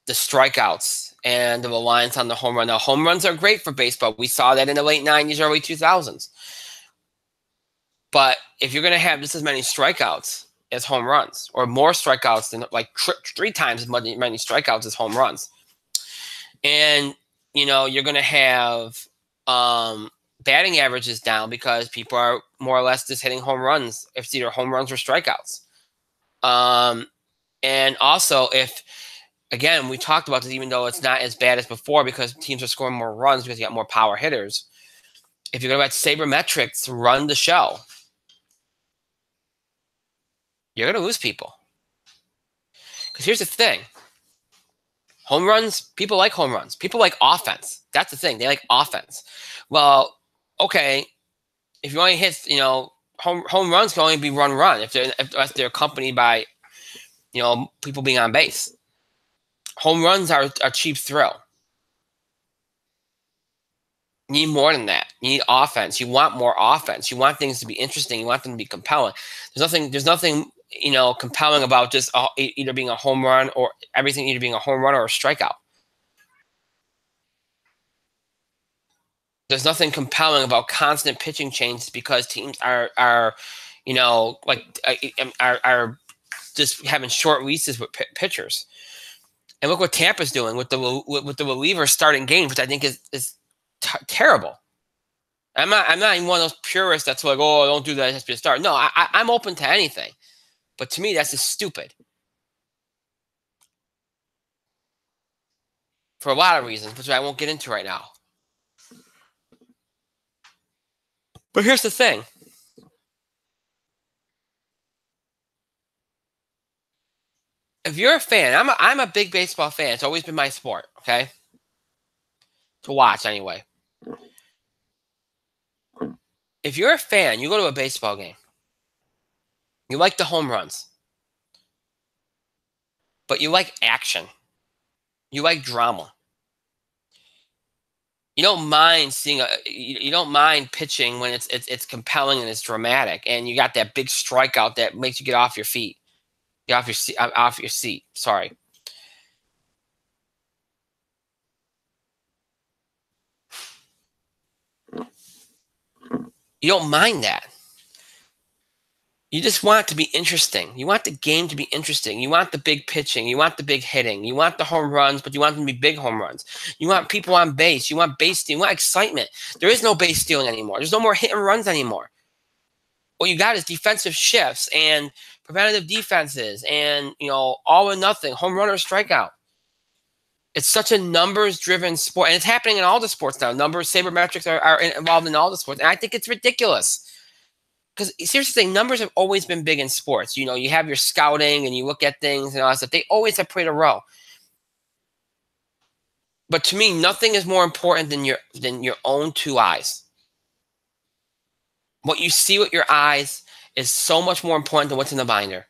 the strikeouts and the reliance on the home run. Now, home runs are great for baseball. We saw that in the late 90s, early 2000s. But if you're going to have just as many strikeouts as home runs, or more strikeouts than like 3 times as many strikeouts as home runs, and you're going to have batting averages down because people are more or less just hitting home runs. If it's either home runs or strikeouts. And also again, we talked about this, even though it's not as bad as before because teams are scoring more runs because you got more power hitters. If you're going to let sabermetrics run the show, you're going to lose people. Because here's the thing. Home runs, people like home runs. People like offense. That's the thing. They like offense. Well, okay, if you only hit, home runs can only be run if they're accompanied by, people being on base. Home runs are a cheap thrill. You need more than that. You need offense. You want more offense. You want things to be interesting. You want them to be compelling. There's nothing compelling about just either being a home run or everything either being a home run or a strikeout. There's nothing compelling about constant pitching changes because teams are just having short leases with pitchers. And look what Tampa's doing with the relievers starting games, which I think is terrible. I'm not even one of those purists that's like, oh, don't do that. It has to be a start. No, I'm open to anything. But to me, that's just stupid. For a lot of reasons, which I won't get into right now. But here's the thing. If you're a fan, I'm a big baseball fan. It's always been my sport, okay? To watch anyway. If you're a fan, you go to a baseball game. You like the home runs. But you like action. You like drama. You don't mind you don't mind pitching when it's compelling and it's dramatic, and you got that big strikeout that makes you get off your feet. Get off your seat. Sorry. You don't mind that. You just want it to be interesting. You want the game to be interesting. You want the big pitching. You want the big hitting. You want the home runs, but you want them to be big home runs. You want people on base. You want base stealing. You want excitement. There is no base stealing anymore. There's no more hit and runs anymore. what you got is defensive shifts and preventative defenses and, all or nothing, home run or strikeout. It's such a numbers-driven sport, and it's happening in all the sports now. Numbers, sabermetrics are involved in all the sports, and I think it's ridiculous. Because seriously, numbers have always been big in sports. You have your scouting, and you look at things and all that stuff. They always have played a role. But to me, nothing is more important than your own two eyes. What you see with your eyes is so much more important than what's in the binder.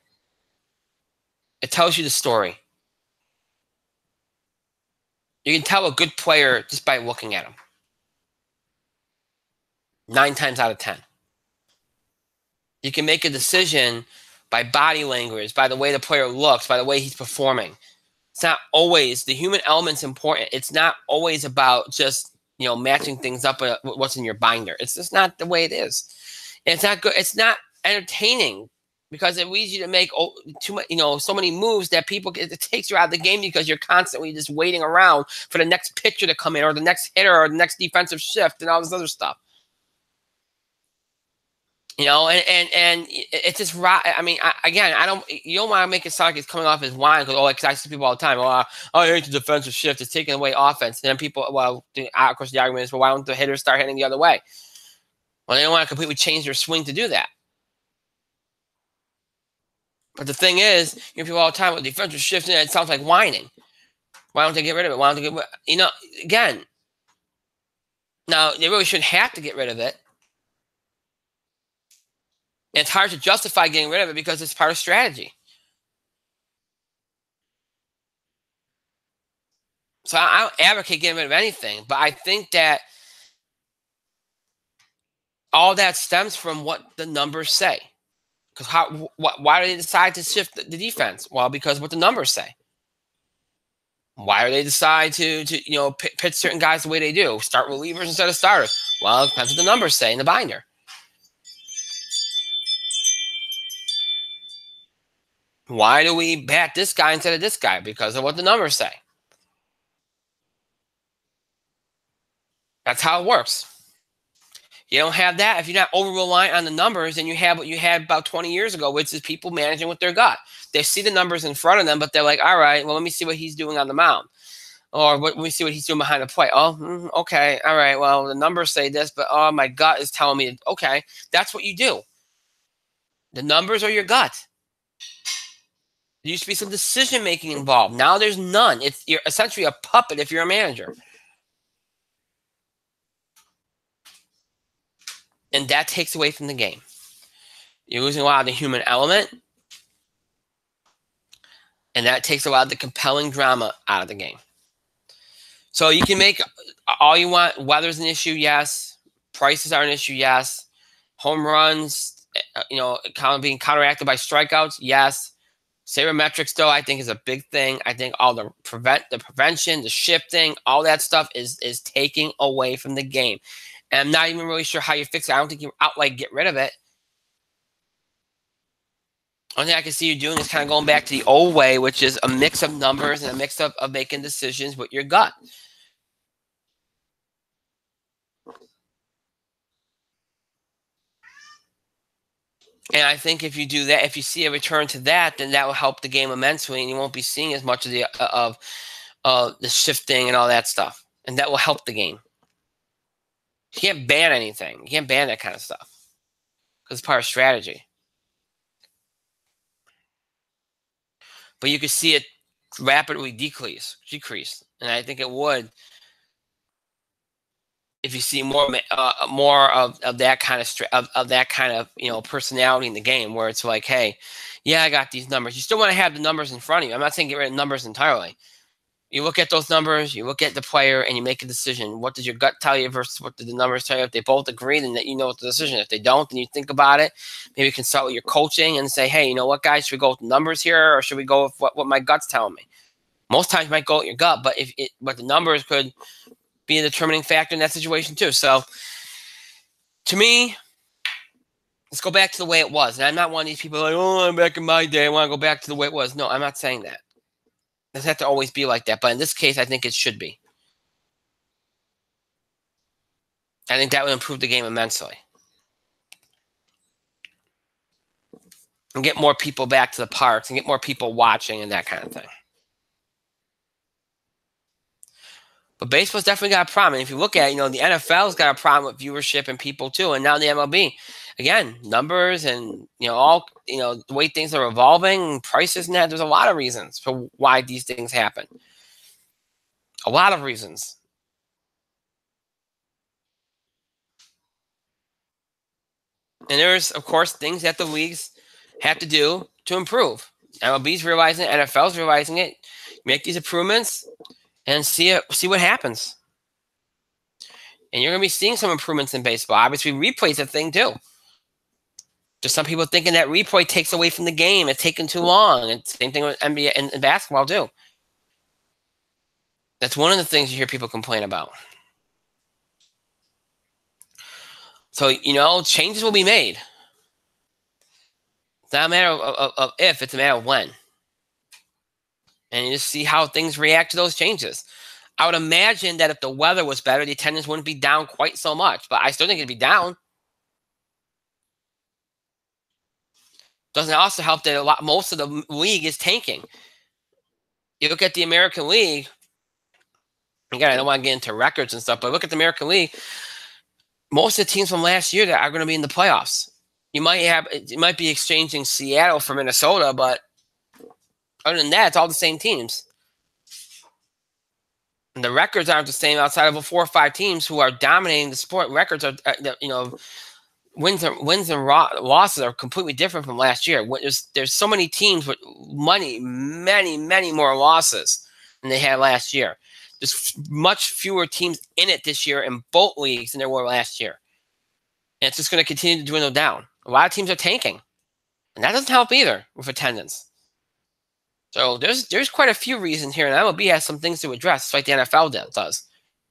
It tells you the story. You can tell a good player just by looking at him. 9 times out of 10. You can make a decision by body language, by the way the player looks, by the way he's performing. It's not always, the human element's important. It's not always about just, matching things up with what's in your binder. It's just not the way it is. And it's not good. It's not entertaining because it leads you to make too much, so many moves that it takes you out of the game because you're constantly just waiting around for the next pitcher to come in or the next hitter or the next defensive shift and all this other stuff. And it's just right. I mean, you don't want to make it sound like it's coming off as whine because I see people all the time. I hate the defensive shift. It's taking away offense. And then people, of course, the argument is, why don't the hitters start hitting the other way? Well, they don't want to completely change their swing to do that. But the thing is, people all the time with defensive shift, it sounds like whining. Why don't they get rid of it? Why don't they again, now they really shouldn't have to get rid of it. And it's hard to justify getting rid of it because it's part of strategy. So I don't advocate getting rid of anything, but I think that all that stems from what the numbers say. Because why do they decide to shift the defense? Well, because what the numbers say. Why do they decide to pitch certain guys the way they do? Start relievers instead of starters? Well, it depends what the numbers say in the binder. Why do we bat this guy instead of this guy? Because of what the numbers say. That's how it works. You don't have that. If you're not over-reliant on the numbers, then you have what you had about 20 years ago, which is people managing with their gut. They see the numbers in front of them, but they're like, all right, well, let me see what he's doing on the mound. Or let me see what he's doing behind the plate. Oh, okay, all right, well, the numbers say this, but my gut is telling me, okay, that's what you do. The numbers are your gut. There used to be some decision-making involved. Now there's none. You're essentially a puppet if you're a manager. And that takes away from the game. You're losing a lot of the human element. And that takes a lot of the compelling drama out of the game. So you can make all you want. Weather's an issue, yes. Prices are an issue, yes. Home runs, kind of being counteracted by strikeouts, yes. Sabermetrics, though, I think is a big thing. I think all the prevention, the shifting, all that stuff is taking away from the game. And I'm not even really sure how you fix it. I don't think you outright get rid of it. Only thing I can see you doing is kind of going back to the old way, which is a mix of numbers and a mix of making decisions with your gut. And I think if you do that, if you see a return to that, then that will help the game immensely, and you won't be seeing as much of the shifting and all that stuff. And that will help the game. You can't ban anything. You can't ban that kind of stuff because it's part of strategy. But you could see it rapidly decrease, and I think it would if you see more of that kind of personality in the game, where it's like, hey, yeah, I got these numbers. You still want to have the numbers in front of you. I'm not saying get rid of numbers entirely. You look at those numbers, you look at the player, and you make a decision. What does your gut tell you versus what do the numbers tell you? If they both agree, then you know what the decision is. If they don't, then you think about it. Maybe consult with your coaching and say, hey, you know what, guys, should we go with the numbers here, or should we go with what my gut's telling me? Most times you might go with your gut, but the numbers could be a determining factor in that situation too. So, to me, let's go back to the way it was. And I'm not one of these people like, I'm back in my day. I want to go back to the way it was. No, I'm not saying that. It doesn't have to always be like that. But in this case, I think it should be. I think that would improve the game immensely. and get more people back to the parks and get more people watching and that kind of thing. But baseball's definitely got a problem. And if you look at it, the NFL's got a problem with viewership and people too. And now the MLB, again, numbers and, the way things are evolving, prices and that, there's a lot of reasons for why these things happen. A lot of reasons. And there's, of course, things that the leagues have to do to improve. MLB's realizing it, NFL's realizing it. Make these improvements and see what happens. And you're going to be seeing some improvements in baseball. Obviously, replay's a thing too. Just some people thinking that replay takes away from the game. It's taking too long. And same thing with NBA and basketball too. That's one of the things you hear people complain about. So, changes will be made. It's not a matter of if, it's a matter of when. And you just see how things react to those changes. I would imagine that if the weather was better, the attendance wouldn't be down quite so much. But I still think it'd be down. Doesn't also help that most of the league is tanking. You look at the American League. Again, I don't want to get into records and stuff, but look at the American League. Most of the teams from last year that are going to be in the playoffs. You might be exchanging Seattle for Minnesota, but other than that, it's all the same teams. And the records aren't the same outside of 4 or 5 teams who are dominating the sport. Records are, wins and losses are completely different from last year. There's so many teams with many more losses than they had last year. There's much fewer teams in it this year in both leagues than there were last year. And it's just going to continue to dwindle down. A lot of teams are tanking. And that doesn't help either with attendance. So there's quite a few reasons here. And MLB has some things to address, just like the NFL does.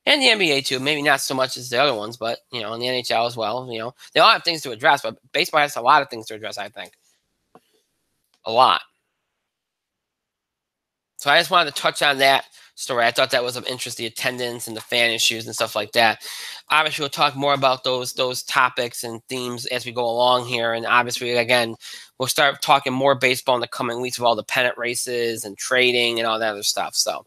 And the NBA too. Maybe not so much as the other ones, but, and the NHL as well. They all have things to address. But baseball has a lot of things to address, I think. A lot. So I just wanted to touch on that story. I thought that was of interest, the attendance and the fan issues and stuff like that. Obviously, we'll talk more about those topics and themes as we go along here. And obviously, again, we'll start talking more baseball in the coming weeks of all the pennant races and trading and all that other stuff. So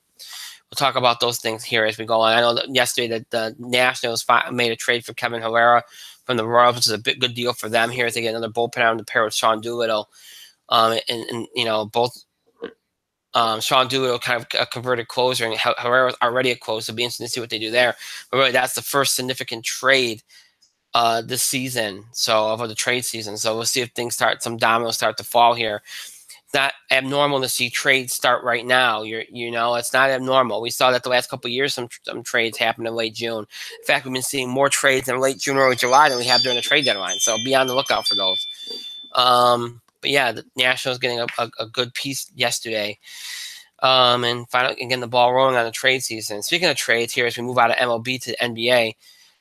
we'll talk about those things here as we go on. I know that yesterday that the Nationals made a trade for Kevin Herrera from the Royals, which is a good deal for them here as they get another bullpen out to pair with Sean Doolittle. Both Sean Doolittle kind of a converted closer, and Herrera's already a closer. So it'll be interesting to see what they do there. But really, that's the first significant trade this season, of the trade season. So we'll see if some dominoes start to fall here. It's not abnormal to see trades start right now. It's not abnormal. We saw that the last couple of years, some trades happened in late June. In fact, we've been seeing more trades in late June or July than we have during the trade deadline. So be on the lookout for those. But yeah, the Nationals getting a good piece yesterday. And finally getting the ball rolling on the trade season. Speaking of trades here, as we move out of MLB to NBA,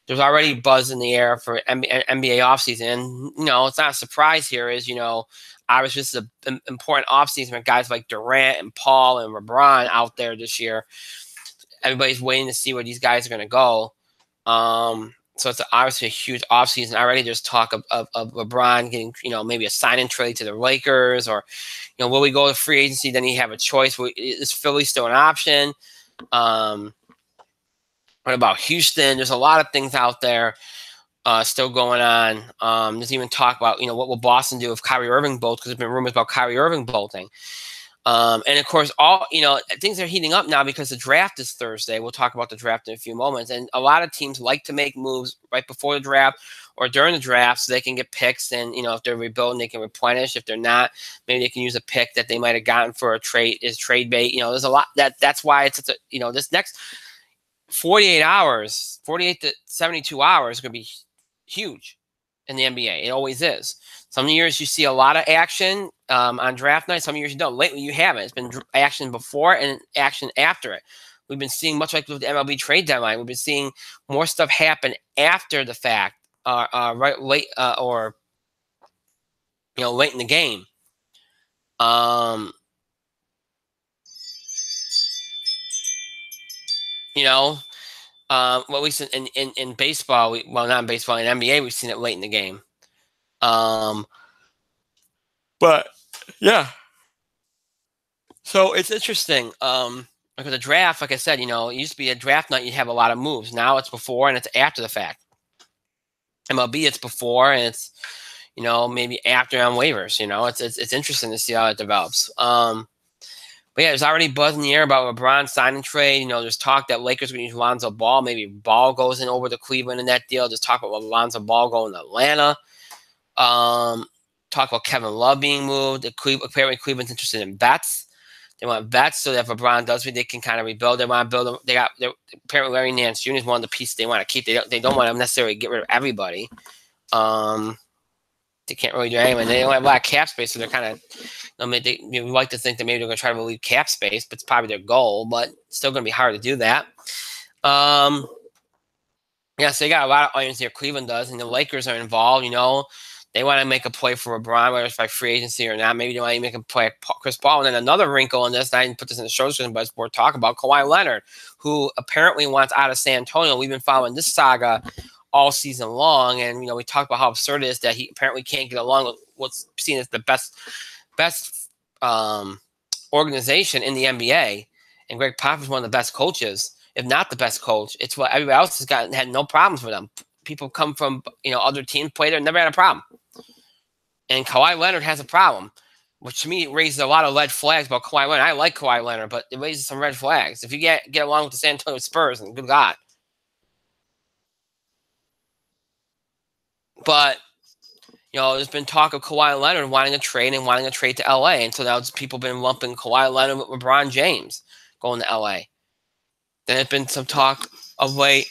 there's already buzz in the air for NBA offseason. And, it's not a surprise here obviously this is an important offseason for guys like Durant and Paul and LeBron out there this year. Everybody's waiting to see where these guys are going to go. So it's obviously a huge offseason. Already there's talk of LeBron getting, maybe a sign-in trade to the Lakers, or, will we go to free agency? Then you have a choice. Is Philly still an option? What about Houston? There's a lot of things out there still going on. There's even talk about, what will Boston do if Kyrie Irving bolts, because there's been rumors about Kyrie Irving bolting. And of course, things are heating up now because the draft is Thursday. We'll talk about the draft in a few moments. And a lot of teams like to make moves right before the draft or during the draft so they can get picks. And, if they're rebuilding, they can replenish. If they're not, maybe they can use a pick that they might have gotten for a trade as trade bait. There's a lot that's why it's such a, this next 48 to 72 hours is going to be huge in the NBA. It always is. Some years you see a lot of action on draft night. Some years you don't. Lately you haven't. It's been action before and action after it. We've been seeing, much like with the MLB trade deadline, we've been seeing more stuff happen after the fact, late in the game. Well, at least in baseball, not in baseball, in NBA, we've seen it late in the game. But yeah, so it's interesting. Because the draft, like I said, it used to be a draft night, you have a lot of moves. Now it's before and it's after the fact. MLB, it's before and it's maybe after on waivers. It's interesting to see how it develops. But yeah, there's already buzz in the air about LeBron signing trade. There's talk that Lakers are going to use Lonzo Ball. Maybe Ball goes in over to Cleveland in that deal. There's talk about Lonzo Ball going to Atlanta. Talk about Kevin Love being moved. Apparently, Cleveland's interested in vets. They want vets so that if LeBron does it, they can kind of rebuild. They want to build them. Apparently Larry Nance Jr. is one of the pieces they want to keep. They don't want to necessarily get rid of everybody. They can't really do anything. They don't have a lot of cap space, so they're kind of. We like to think that maybe they're going to try to relieve cap space, but it's probably their goal. But it's still going to be hard to do that. Yeah, so they got a lot of irons here. Cleveland does, and the Lakers are involved. They want to make a play for LeBron, whether it's by free agency or not. Maybe they want to make a play at Chris Paul. And then another wrinkle in this, and I didn't put this in the show description, but it's worth talking about, Kawhi Leonard, who apparently wants out of San Antonio. We've been following this saga all season long, and we talked about how absurd it is that he apparently can't get along with what's seen as the best organization in the NBA. And Greg Popovich is one of the best coaches, if not the best coach. It's what everybody else has had no problems with them. People come from other teams, play there, never had a problem. And Kawhi Leonard has a problem, which to me raises a lot of red flags about Kawhi Leonard. I like Kawhi Leonard, but it raises some red flags. If you get along with the San Antonio Spurs, and good God. But, there's been talk of Kawhi Leonard wanting a trade to LA. And so now people have been lumping Kawhi Leonard with LeBron James going to LA. Then there's been some talk of with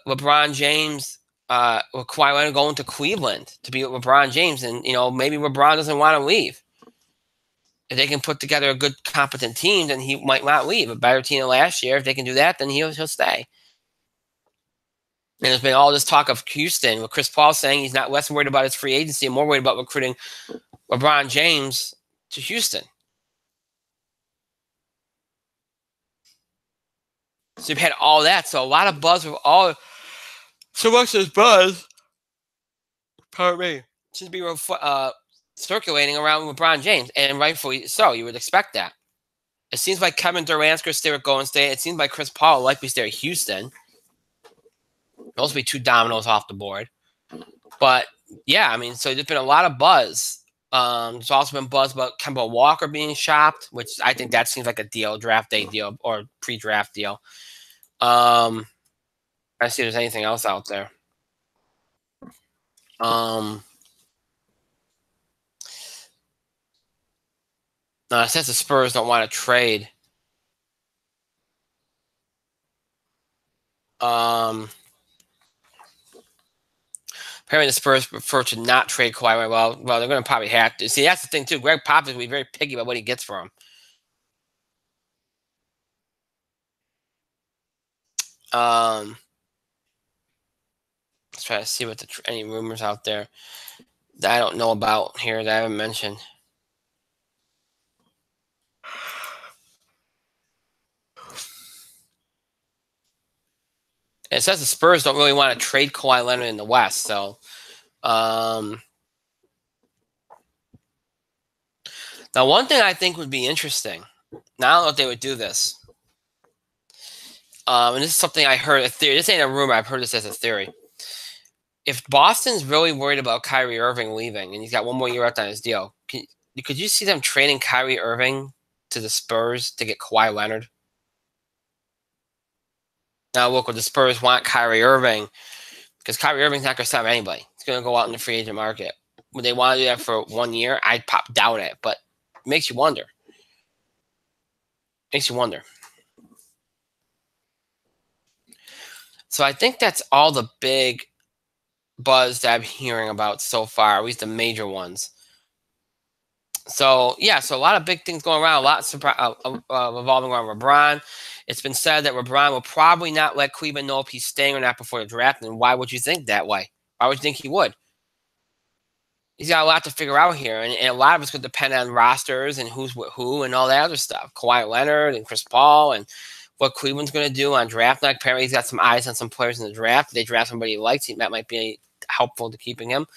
LeBron James, with Kawhi Leonard going to Cleveland to be with LeBron James. And, maybe LeBron doesn't want to leave. If they can put together a good, competent team, then he might not leave. A better team than last year. If they can do that, then he'll stay. And there's been all this talk of Houston, with Chris Paul saying he's not less worried about his free agency and more worried about recruiting LeBron James to Houston. So you've had all that. So a lot of buzz with all. So much as buzz, pardon me, should be circulating around LeBron James, and rightfully so. You would expect that. It seems like Kevin Durant's going to stay with Golden State. It seems like Chris Paul will likely stay at Houston. Those will be two dominoes off the board. But, yeah, so there's been a lot of buzz. There's also been buzz about Kemba Walker being shopped, which I think that seems like a deal, draft day deal or pre-draft deal. I see if there's anything else out there. No, it says the Spurs don't want to trade. Apparently the Spurs prefer to not trade Kawhi. Well, they're going to probably have to. See, that's the thing, too. Greg Popovich will be very picky about what he gets for him. Let's try to see what any rumors out there that I don't know about here that I haven't mentioned. It says the Spurs don't really want to trade Kawhi Leonard in the West, so now one thing I think would be interesting. Now I don't know if they would do this. And this is something I heard, a theory. This ain't a rumor. I've heard this as a theory. If Boston's really worried about Kyrie Irving leaving, and he's got one more year left on his deal, could you see them trading Kyrie Irving to the Spurs to get Kawhi Leonard? Now, look, would the Spurs want Kyrie Irving? Because Kyrie Irving's not going to sign anybody. He's going to go out in the free agent market. Would they want to do that for 1 year? I'd doubt it, but it makes you wonder. So I think that's all the big buzz that I'm hearing about so far, at least the major ones. So, yeah, so a lot of big things going around, a lot revolving around LeBron. It's been said that LeBron will probably not let Cleveland know if he's staying or not before the draft. And why would you think that way? Why would you think he would? He's got a lot to figure out here. And a lot of it's going to depend on rosters and who's with who and all that other stuff. Kawhi Leonard and Chris Paul and what Cleveland's going to do on draft night. Apparently he's got some eyes on some players in the draft. If they draft somebody he likes, that might be helpful to keeping him.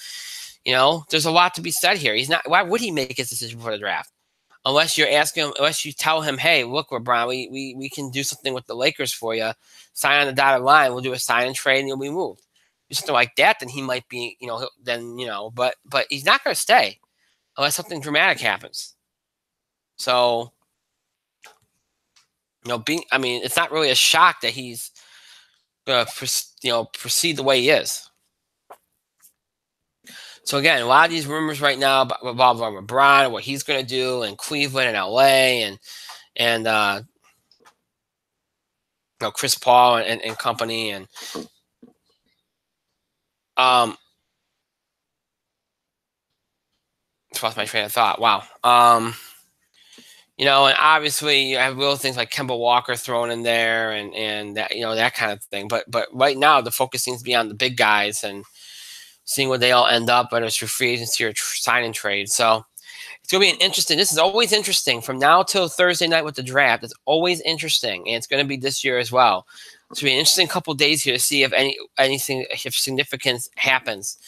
there's a lot to be said here. He's not. Why would he make his decision before the draft? Unless you're asking him, unless you tell him, hey, look, LeBron, we can do something with the Lakers for you. Sign on the dotted line. We'll do a sign and trade, and you'll be moved. Do something like that, then he might be, but he's not going to stay unless something dramatic happens. So, it's not really a shock that he's going to, proceed the way he is. So again, a lot of these rumors right now revolve around LeBron, what he's going to do in Cleveland and LA, and Chris Paul and company, and lost my train of thought. Wow. And obviously you have little things like Kemba Walker thrown in there, and that that kind of thing. But right now the focus seems to be on the big guys and seeing where they all end up, whether it's through free agency or sign and trade. So it's going to be an interesting. This is always interesting from now till Thursday night with the draft. It's always interesting, and it's going to be this year as well. It's going to be an interesting couple of days here to see if anything if significance happens.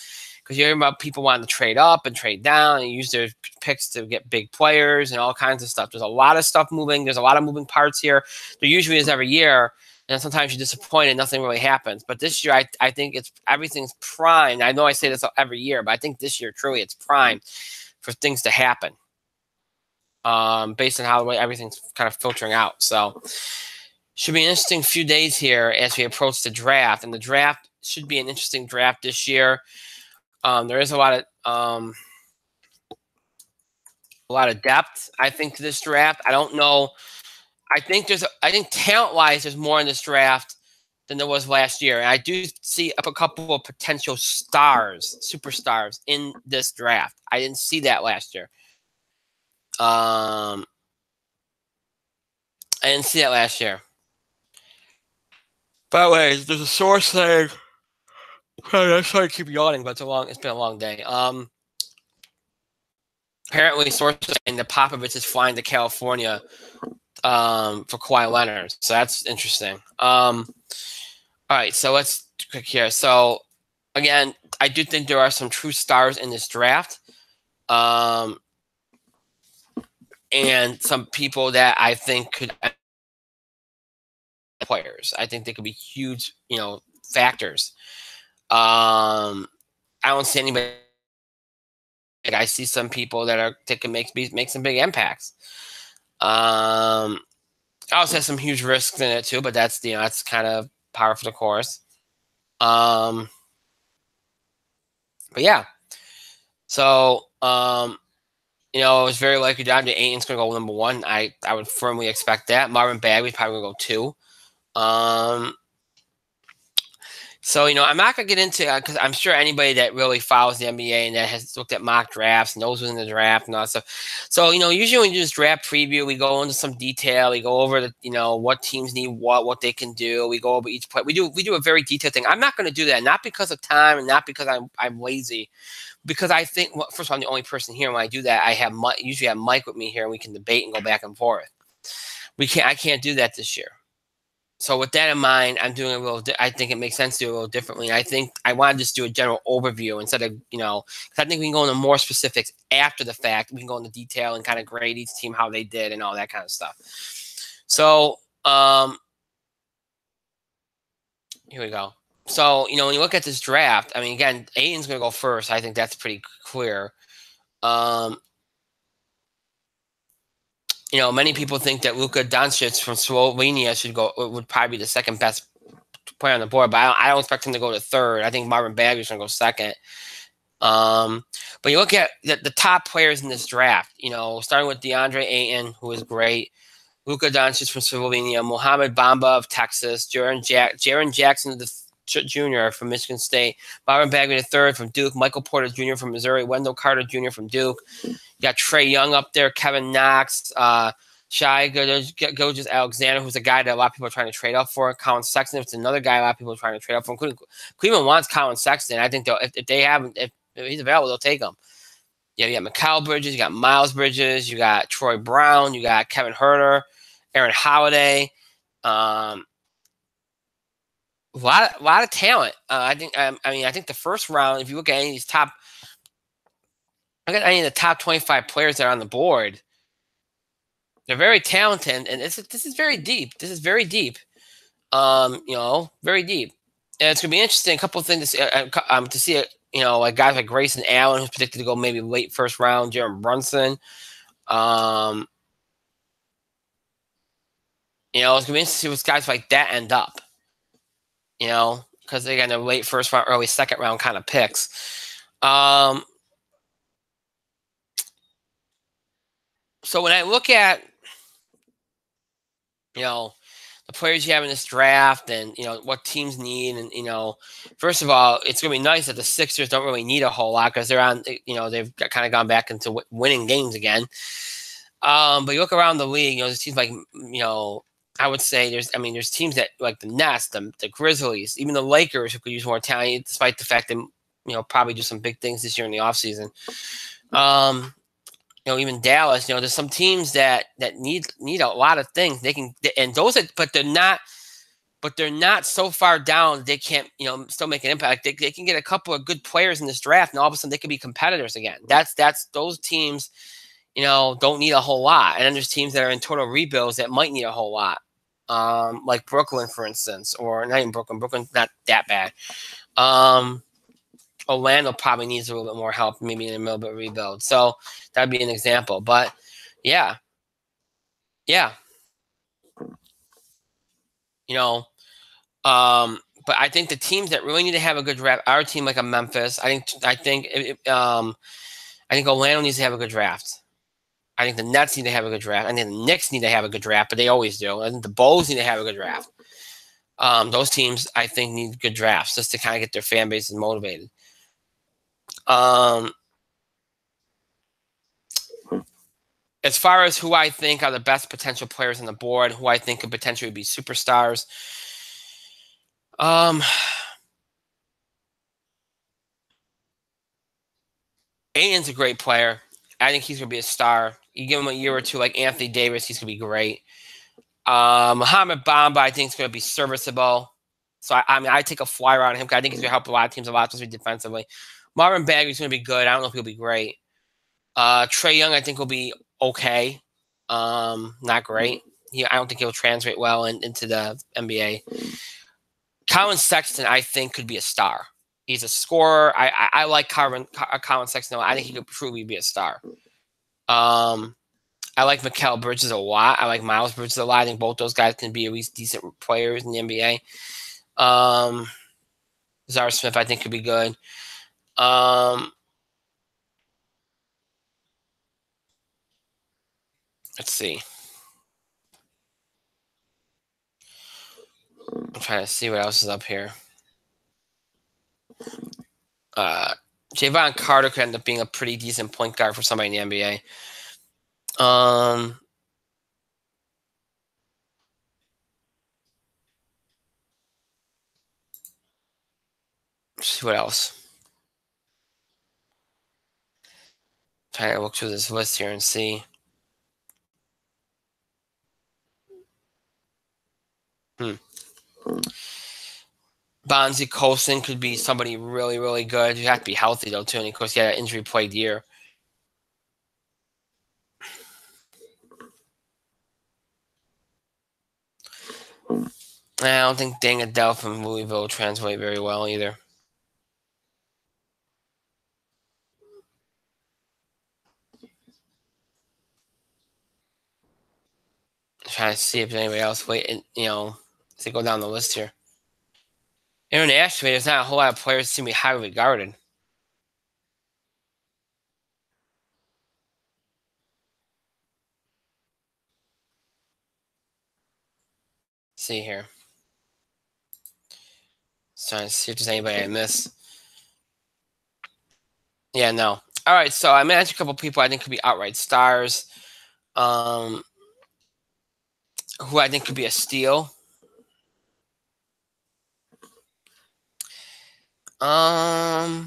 Because you hear about people wanting to trade up and trade down and use their picks to get big players and all kinds of stuff. There's a lot of stuff moving. There's a lot of moving parts here. There usually is every year. And sometimes you're disappointed, nothing really happens. But this year, I think everything's primed. I know I say this every year, but I think this year, truly, it's primed for things to happen based on how the way everything's kind of filtering out. So should be an interesting few days here as we approach the draft. And the draft should be an interesting draft this year. There is a lot of depth, I think, to this draft. I don't know. I think talent-wise, there's more in this draft than there was last year. And I do see a couple of potential superstars in this draft. I didn't see that last year. I didn't see that last year. By the way, there's a source saying, I'm sorry to keep yawning, but it's been a long day. Apparently, sources saying that Popovich is flying to California for Kawhi Leonard. So that's interesting. All right, so let's click here. So again, I do think there are some true stars in this draft. And some people that I think could players. I think they could be huge, factors. I don't see anybody. I see some people that can make some big impacts. I also have some huge risks in it too, but that's that's kind of par for the course. But yeah. So it was very likely DeAndre Ayton's going to go number 1. I would firmly expect that. Marvin Bagley's probably going to go 2. So, I'm not going to get into because I'm sure anybody that really follows the NBA and that has looked at mock drafts knows who's in the draft and all that stuff. So, usually when you do this draft preview, we go into some detail. We go over what teams need what they can do. We go over each play. We do a very detailed thing. I'm not going to do that, not because of time and not because I'm lazy, because I think, first of all, I'm the only person here. When I do that, I usually have Mike with me here and we can debate and go back and forth. I can't do that this year. So with that in mind, I'm doing I think it makes sense to do a little differently. I think I want to just do a general overview instead of, because I think we can go into more specifics after the fact. We can go into detail and kind of grade each team, how they did and all that kind of stuff. So here we go. So, when you look at this draft, again, Ayton's going to go first. I think that's pretty clear. Many people think that Luka Doncic from Slovenia would probably be the second best player on the board, but I don't expect him to go to third. I think Marvin Bagley's going to go second. But you look at the top players in this draft, starting with DeAndre Ayton, who is great, Luka Doncic from Slovenia, Mohamed Bamba of Texas, Jaren Jackson Jr. from Michigan State, Marvin Bagley III from Duke, Michael Porter Jr. from Missouri, Wendell Carter Jr. from Duke. You got Trae Young up there, Kevin Knox, Shai Gilgeous-Alexander, who's a guy that a lot of people are trying to trade up for. Colin Sexton, it's another guy a lot of people are trying to trade up for. Including Cleveland wants Colin Sexton. I think if he's available, they'll take him. Yeah, you got Mikal Bridges, you got Miles Bridges, you got Troy Brown, you got Kevin Huerter, Aaron Holiday. A lot of talent. I think the first round, if you look at any of these top Look at any of the top 25 players that are on the board. They're very talented, and this is very deep. This is very deep. Very deep. And it's gonna be interesting. A couple of things to see. Like guys like Grayson Allen, who's predicted to go maybe late first round. Jaron Brunson. It's gonna be interesting to see what guys like that end up. Because they got a late first round, early second round kind of picks. So when I look at the players you have in this draft and what teams need, and first of all, it's gonna be nice that the Sixers don't really need a whole lot because they're on they've kind of gone back into winning games again. But you look around the league, there's teams like I would say there's teams that like the Nets, the Grizzlies, even the Lakers who could use more talent, despite the fact that probably do some big things this year in the offseason. Even Dallas, there's some teams that need a lot of things. They can, and but they're not so far down they can't, still make an impact. They can get a couple of good players in this draft, and all of a sudden they could be competitors again. That's those teams, don't need a whole lot. And then there's teams that are in total rebuilds that might need a whole lot, like Brooklyn, for instance, or not even Brooklyn. Brooklyn's not that bad. Orlando probably needs a little bit more help, maybe in the middle of a rebuild. So that'd be an example. But yeah. But I think the teams that really need to have a good draft are a team like a Memphis. I think Orlando needs to have a good draft. I think the Nets need to have a good draft. I think the Knicks need to have a good draft, but they always do. I think the Bulls need to have a good draft. Those teams, I think, need good drafts just to kind of get their fan bases motivated. As far as who I think are the best potential players on the board, who I think could potentially be superstars, Aiden's a great player. I think he's going to be a star. You give him a year or two like Anthony Davis, he's going to be great. Mohamed Bamba, I think, is going to be serviceable. So, I take a flyer on him because I think he's going to help a lot of teams a lot, especially defensively. Marvin Bagley's going to be good. I don't know if he'll be great. Trae Young, I think, will be okay. Not great. I don't think he'll translate well into the NBA. Colin Sexton, I think, could be a star. He's a scorer. I like Colin Sexton. I think he could truly be a star. I like Mikal Bridges a lot. I like Miles Bridges a lot. I think both those guys can be at least decent players in the NBA. Zara Smith, I think, could be good. Let's see. I'm trying to see what else is up here. Javon Carter could end up being a pretty decent point guard for somebody in the NBA. Let's see what else. Trying to look through this list here and see. Bonzi Colson could be somebody really, really good. You have to be healthy, though, too. And, of course, he had an injury-plagued year. I don't think Deng Adele from Louisville will translate very well either. I'm trying to see if there's anybody else as they go down the list here. Internationally, there's not a whole lot of players that seem to be highly regarded. Let's see here. Just trying to see if there's anybody I miss. Yeah, no. All right, so I mentioned a couple people I think could be outright stars. Who I think could be a steal. Okay,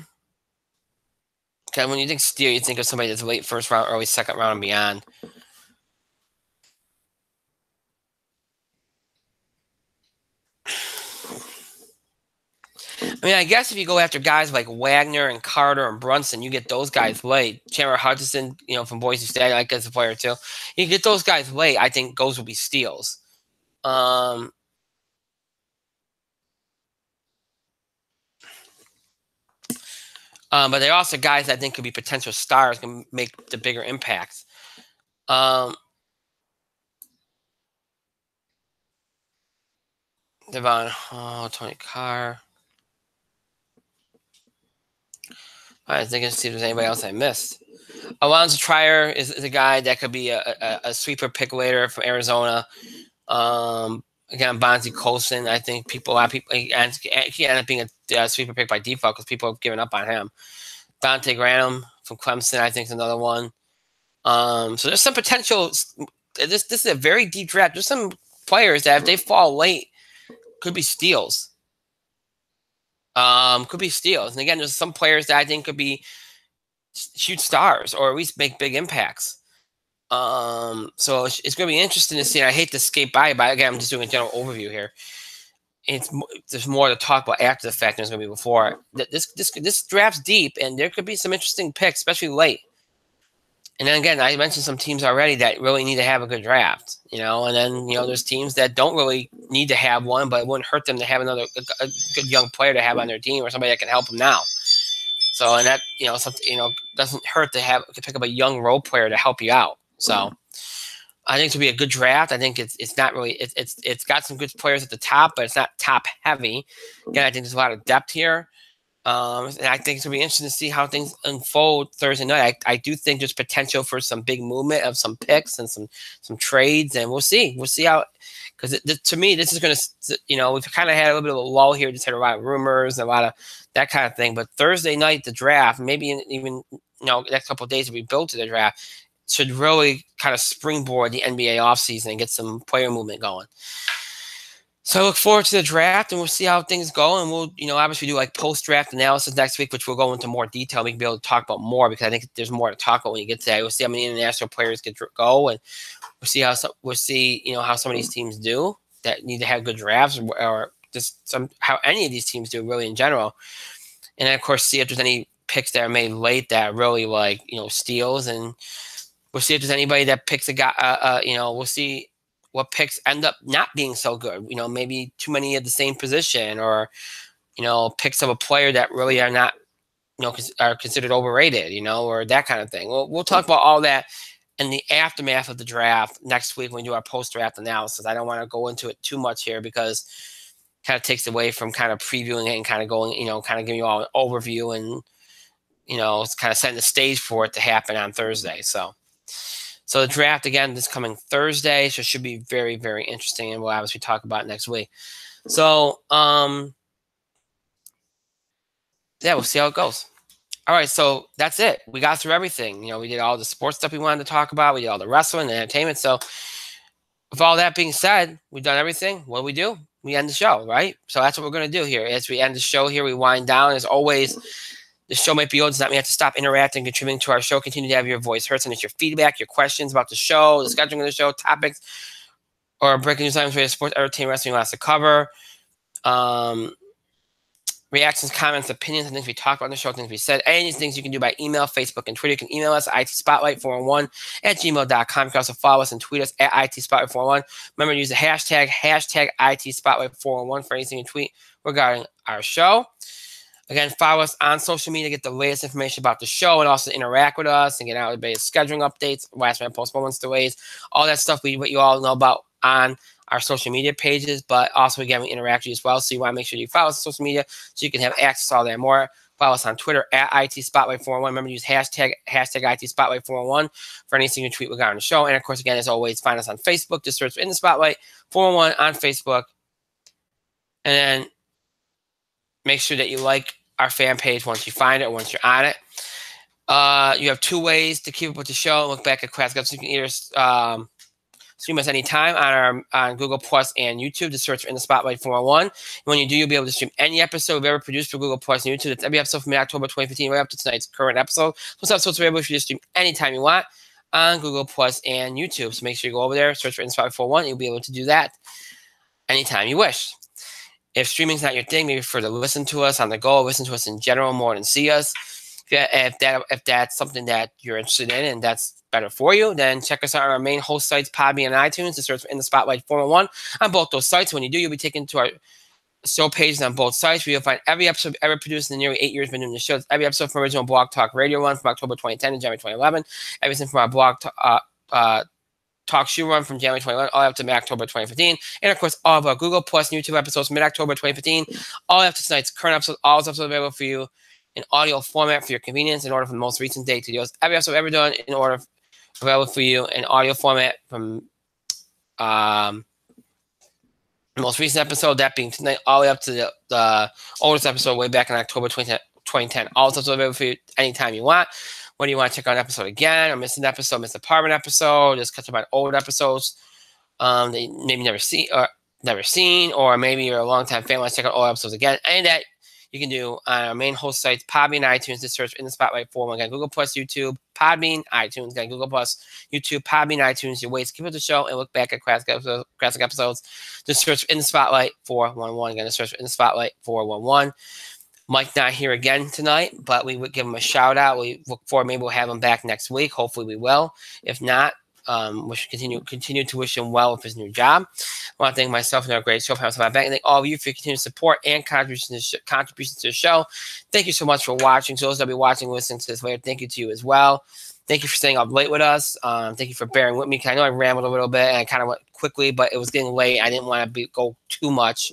when you think steal, you think of somebody that's late first round, early second round, and beyond. I mean, I guess if you go after guys like Wagner and Carter and Brunson, you get those guys late. Chandler Hudson, from Boise State, I like as a player too. You get those guys late. I think those will be steals. But they're also guys I think could be potential stars, can make the bigger impacts. Devon, Tony Carr. I was thinking to see if there's anybody else I missed. Alonzo Trier is a guy that could be a sweeper pick later from Arizona. Again, Bonzi Colson, I think a lot of people, he end up being a sweeper pick by default because people have given up on him. Dante Granum from Clemson, I think, is another one. So there's some potential. This is a very deep draft. There's some players that if they fall late, could be steals. Could be steals. And again, there's some players that I think could be huge stars or at least make big impacts. So it's going to be interesting to see. And I hate to skate by, but again, I'm just doing a general overview here. There's more to talk about after the fact than there's going to be before. This draft's deep, and there could be some interesting picks, especially late. And then again, I mentioned some teams already that really need to have a good draft, and then, there's teams that don't really need to have one, but it wouldn't hurt them to have a good young player to have on their team or somebody that can help them now. So, and that, doesn't hurt to pick up a young role player to help you out. So I think it'll be a good draft. I think it's not really, it's got some good players at the top, but it's not top heavy. Again, I think there's a lot of depth here. And I think it's going to be interesting to see how things unfold Thursday night. I do think there's potential for some big movement of some picks and some trades, and we'll see. We'll see how, because to me, this is going to, we've kind of had a little bit of a lull here, just had a lot of rumors and a lot of that kind of thing. But Thursday night, the draft, maybe even, the next couple of days that we build to the draft, should really kind of springboard the NBA offseason and get some player movement going. So I look forward to the draft, and we'll see how things go. And we'll, obviously do like post-draft analysis next week, which we'll go into more detail. We can be able to talk about more because I think there's more to talk about when you get to that. We'll see how many international players go, and we'll see how some of these teams do that need to have good drafts, or just how any of these teams do really in general. And then, of course, see if there's any picks that are made late that are really like steals, and we'll see if there's anybody that picks a guy. We'll see what picks end up not being so good, maybe too many of the same position, or, picks of a player that really are not, are considered overrated, or that kind of thing. We'll talk about all that in the aftermath of the draft next week when we do our post-draft analysis. I don't want to go into it too much here because it kind of takes away from kind of previewing it and kind of going, kind of giving you all an overview and, it's kind of setting the stage for it to happen on Thursday. So the draft, again, this coming Thursday, so it should be very, very interesting, and we'll obviously talk about it next week. So, yeah, we'll see how it goes. All right, so that's it. We got through everything. We did all the sports stuff we wanted to talk about. We did all the wrestling and entertainment. So with all that being said, we've done everything. What do? We end the show, right? So that's what we're going to do here. As we end the show here, we wind down. As always, the show might be old. Does not mean you have to stop interacting, contributing to our show. Continue to have your voice heard. Send us your feedback, your questions about the show, the scheduling of the show, topics, or breaking news items related to sports, entertainment, wrestling you want us to cover. Reactions, comments, opinions, and things we talked about on the show, things we said. Any of these things you can do by email, Facebook, and Twitter. You can email us at itspotlight411@gmail.com. You can also follow us and tweet us at itspotlight411. Remember to use the hashtag itspotlight411 for anything you tweet regarding our show. Again, follow us on social media to get the latest information about the show and also interact with us and get out everybody's scheduling updates, last minute postponements, delays, all that stuff what you all know about on our social media pages. But also, again, we interact with you as well. So you want to make sure you follow us on social media so you can have access to all that and more. Follow us on Twitter at itspotlight411. Remember to use hashtag itspotlight411 for anything you tweet regarding the show. And of course, again, as always, find us on Facebook. Just search In the Spotlight 411 on Facebook. And then make sure that you like our fan page once you find it or once you're on it. You have two ways to keep up with the show and look back at class. So you can either stream us anytime on Google Plus and YouTube. Just search for In the Spotlight 411. And when you do, you'll be able to stream any episode we've ever produced for Google Plus and YouTube. It's every episode from October 2015 right up to tonight's current episode. Those episodes are able to just stream anytime you want on Google Plus and YouTube. So make sure you go over there, search for In the Spotlight 411. You'll be able to do that anytime you wish. If streaming's not your thing, maybe prefer to listen to us on the go, listen to us in general more than see us. If that's something that you're interested in and that's better for you, then check us out on our main host sites, Podbean and iTunes, to search In the Spotlight 411 on both those sites. When you do, you'll be taken to our show pages on both sites, where you'll find every episode ever produced in the nearly 8 years been doing the show. It's every episode from original Blog Talk Radio run from October 2010 to January 2011. Everything from our Blog Talk Shoe run from January 2011 all up to mid-October 2015. And, of course, all of our Google Plus and YouTube episodes from mid-October 2015. All up to tonight's current episode. All those episodes available for you in audio format for your convenience in order from the most recent date to yours. Every episode ever done in order available for you in audio format from the most recent episode, that being tonight, all the way up to the oldest episode way back in October 2010. All those episodes available for you anytime you want. Whether you want to check out an episode again or miss an episode, miss a apartment episode, just catch up on old episodes that you maybe never seen, or maybe you're a long-time fan, want to check out old episodes again. And that you can do on our main host sites, Podbean and iTunes. Just search In the Spotlight 411. Again, Google Plus, YouTube, Podbean, iTunes. Again, Google Plus, YouTube, Podbean, iTunes. Your ways to keep up the show and look back at classic episodes. Just search In the Spotlight 411. Again, just search In the Spotlight 411. Mike not here again tonight, but we would give him a shout out. We look forward, maybe we'll have him back next week. Hopefully we will. If not, we should continue to wish him well with his new job. I want to thank myself and our great show panel back, and thank all of you for your continued support and contributions to the show. Thank you so much for watching. So those that will be watching and listening to this later, thank you to you as well. Thank you for staying up late with us. Thank you for bearing with me. I know I rambled a little bit and I kind of went quickly, but it was getting late. I didn't want to go too much.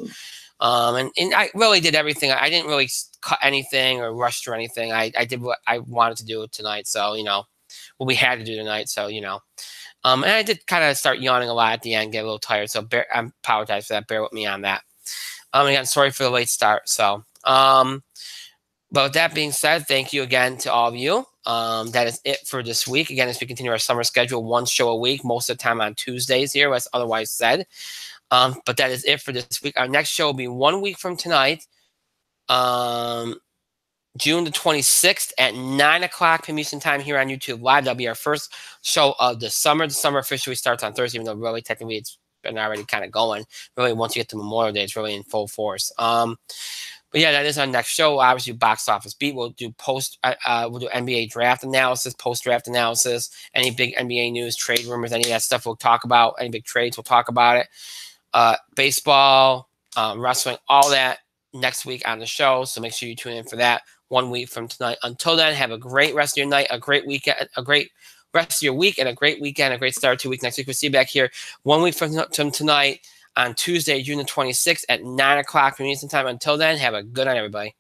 And I really did everything. I didn't really cut anything or rush through anything. I did what I wanted to do tonight. So, what we had to do tonight. So, and I did kind of start yawning a lot at the end, get a little tired. So I apologize for that. Bear with me on that. Again, sorry for the late start. So, but with that being said, thank you again to all of you. That is it for this week. Again, as we continue our summer schedule, one show a week, most of the time on Tuesdays here, as otherwise said. But that is it for this week. Our next show will be 1 week from tonight, June the 26th at 9 o'clock p.m. Eastern Time here on YouTube Live. That'll be our first show of the summer. The summer officially starts on Thursday, even though really technically it's been already kind of going. Really, once you get to Memorial Day, it's really in full force. But yeah, that is our next show. Obviously, Box Office Beat. We'll do we'll do NBA draft analysis, post-draft analysis, any big NBA news, trade rumors, any of that stuff we'll talk about. Any big trades, we'll talk about it. Baseball, wrestling, all that next week on the show. So make sure you tune in for that 1 week from tonight. Until then, have a great rest of your night, a great weekend, a great rest of your week, and a great weekend, a great start to week next week. We'll see you back here 1 week from tonight on Tuesday, June the 26th at 9 o'clock Eastern Time. Until then, have a good night, everybody.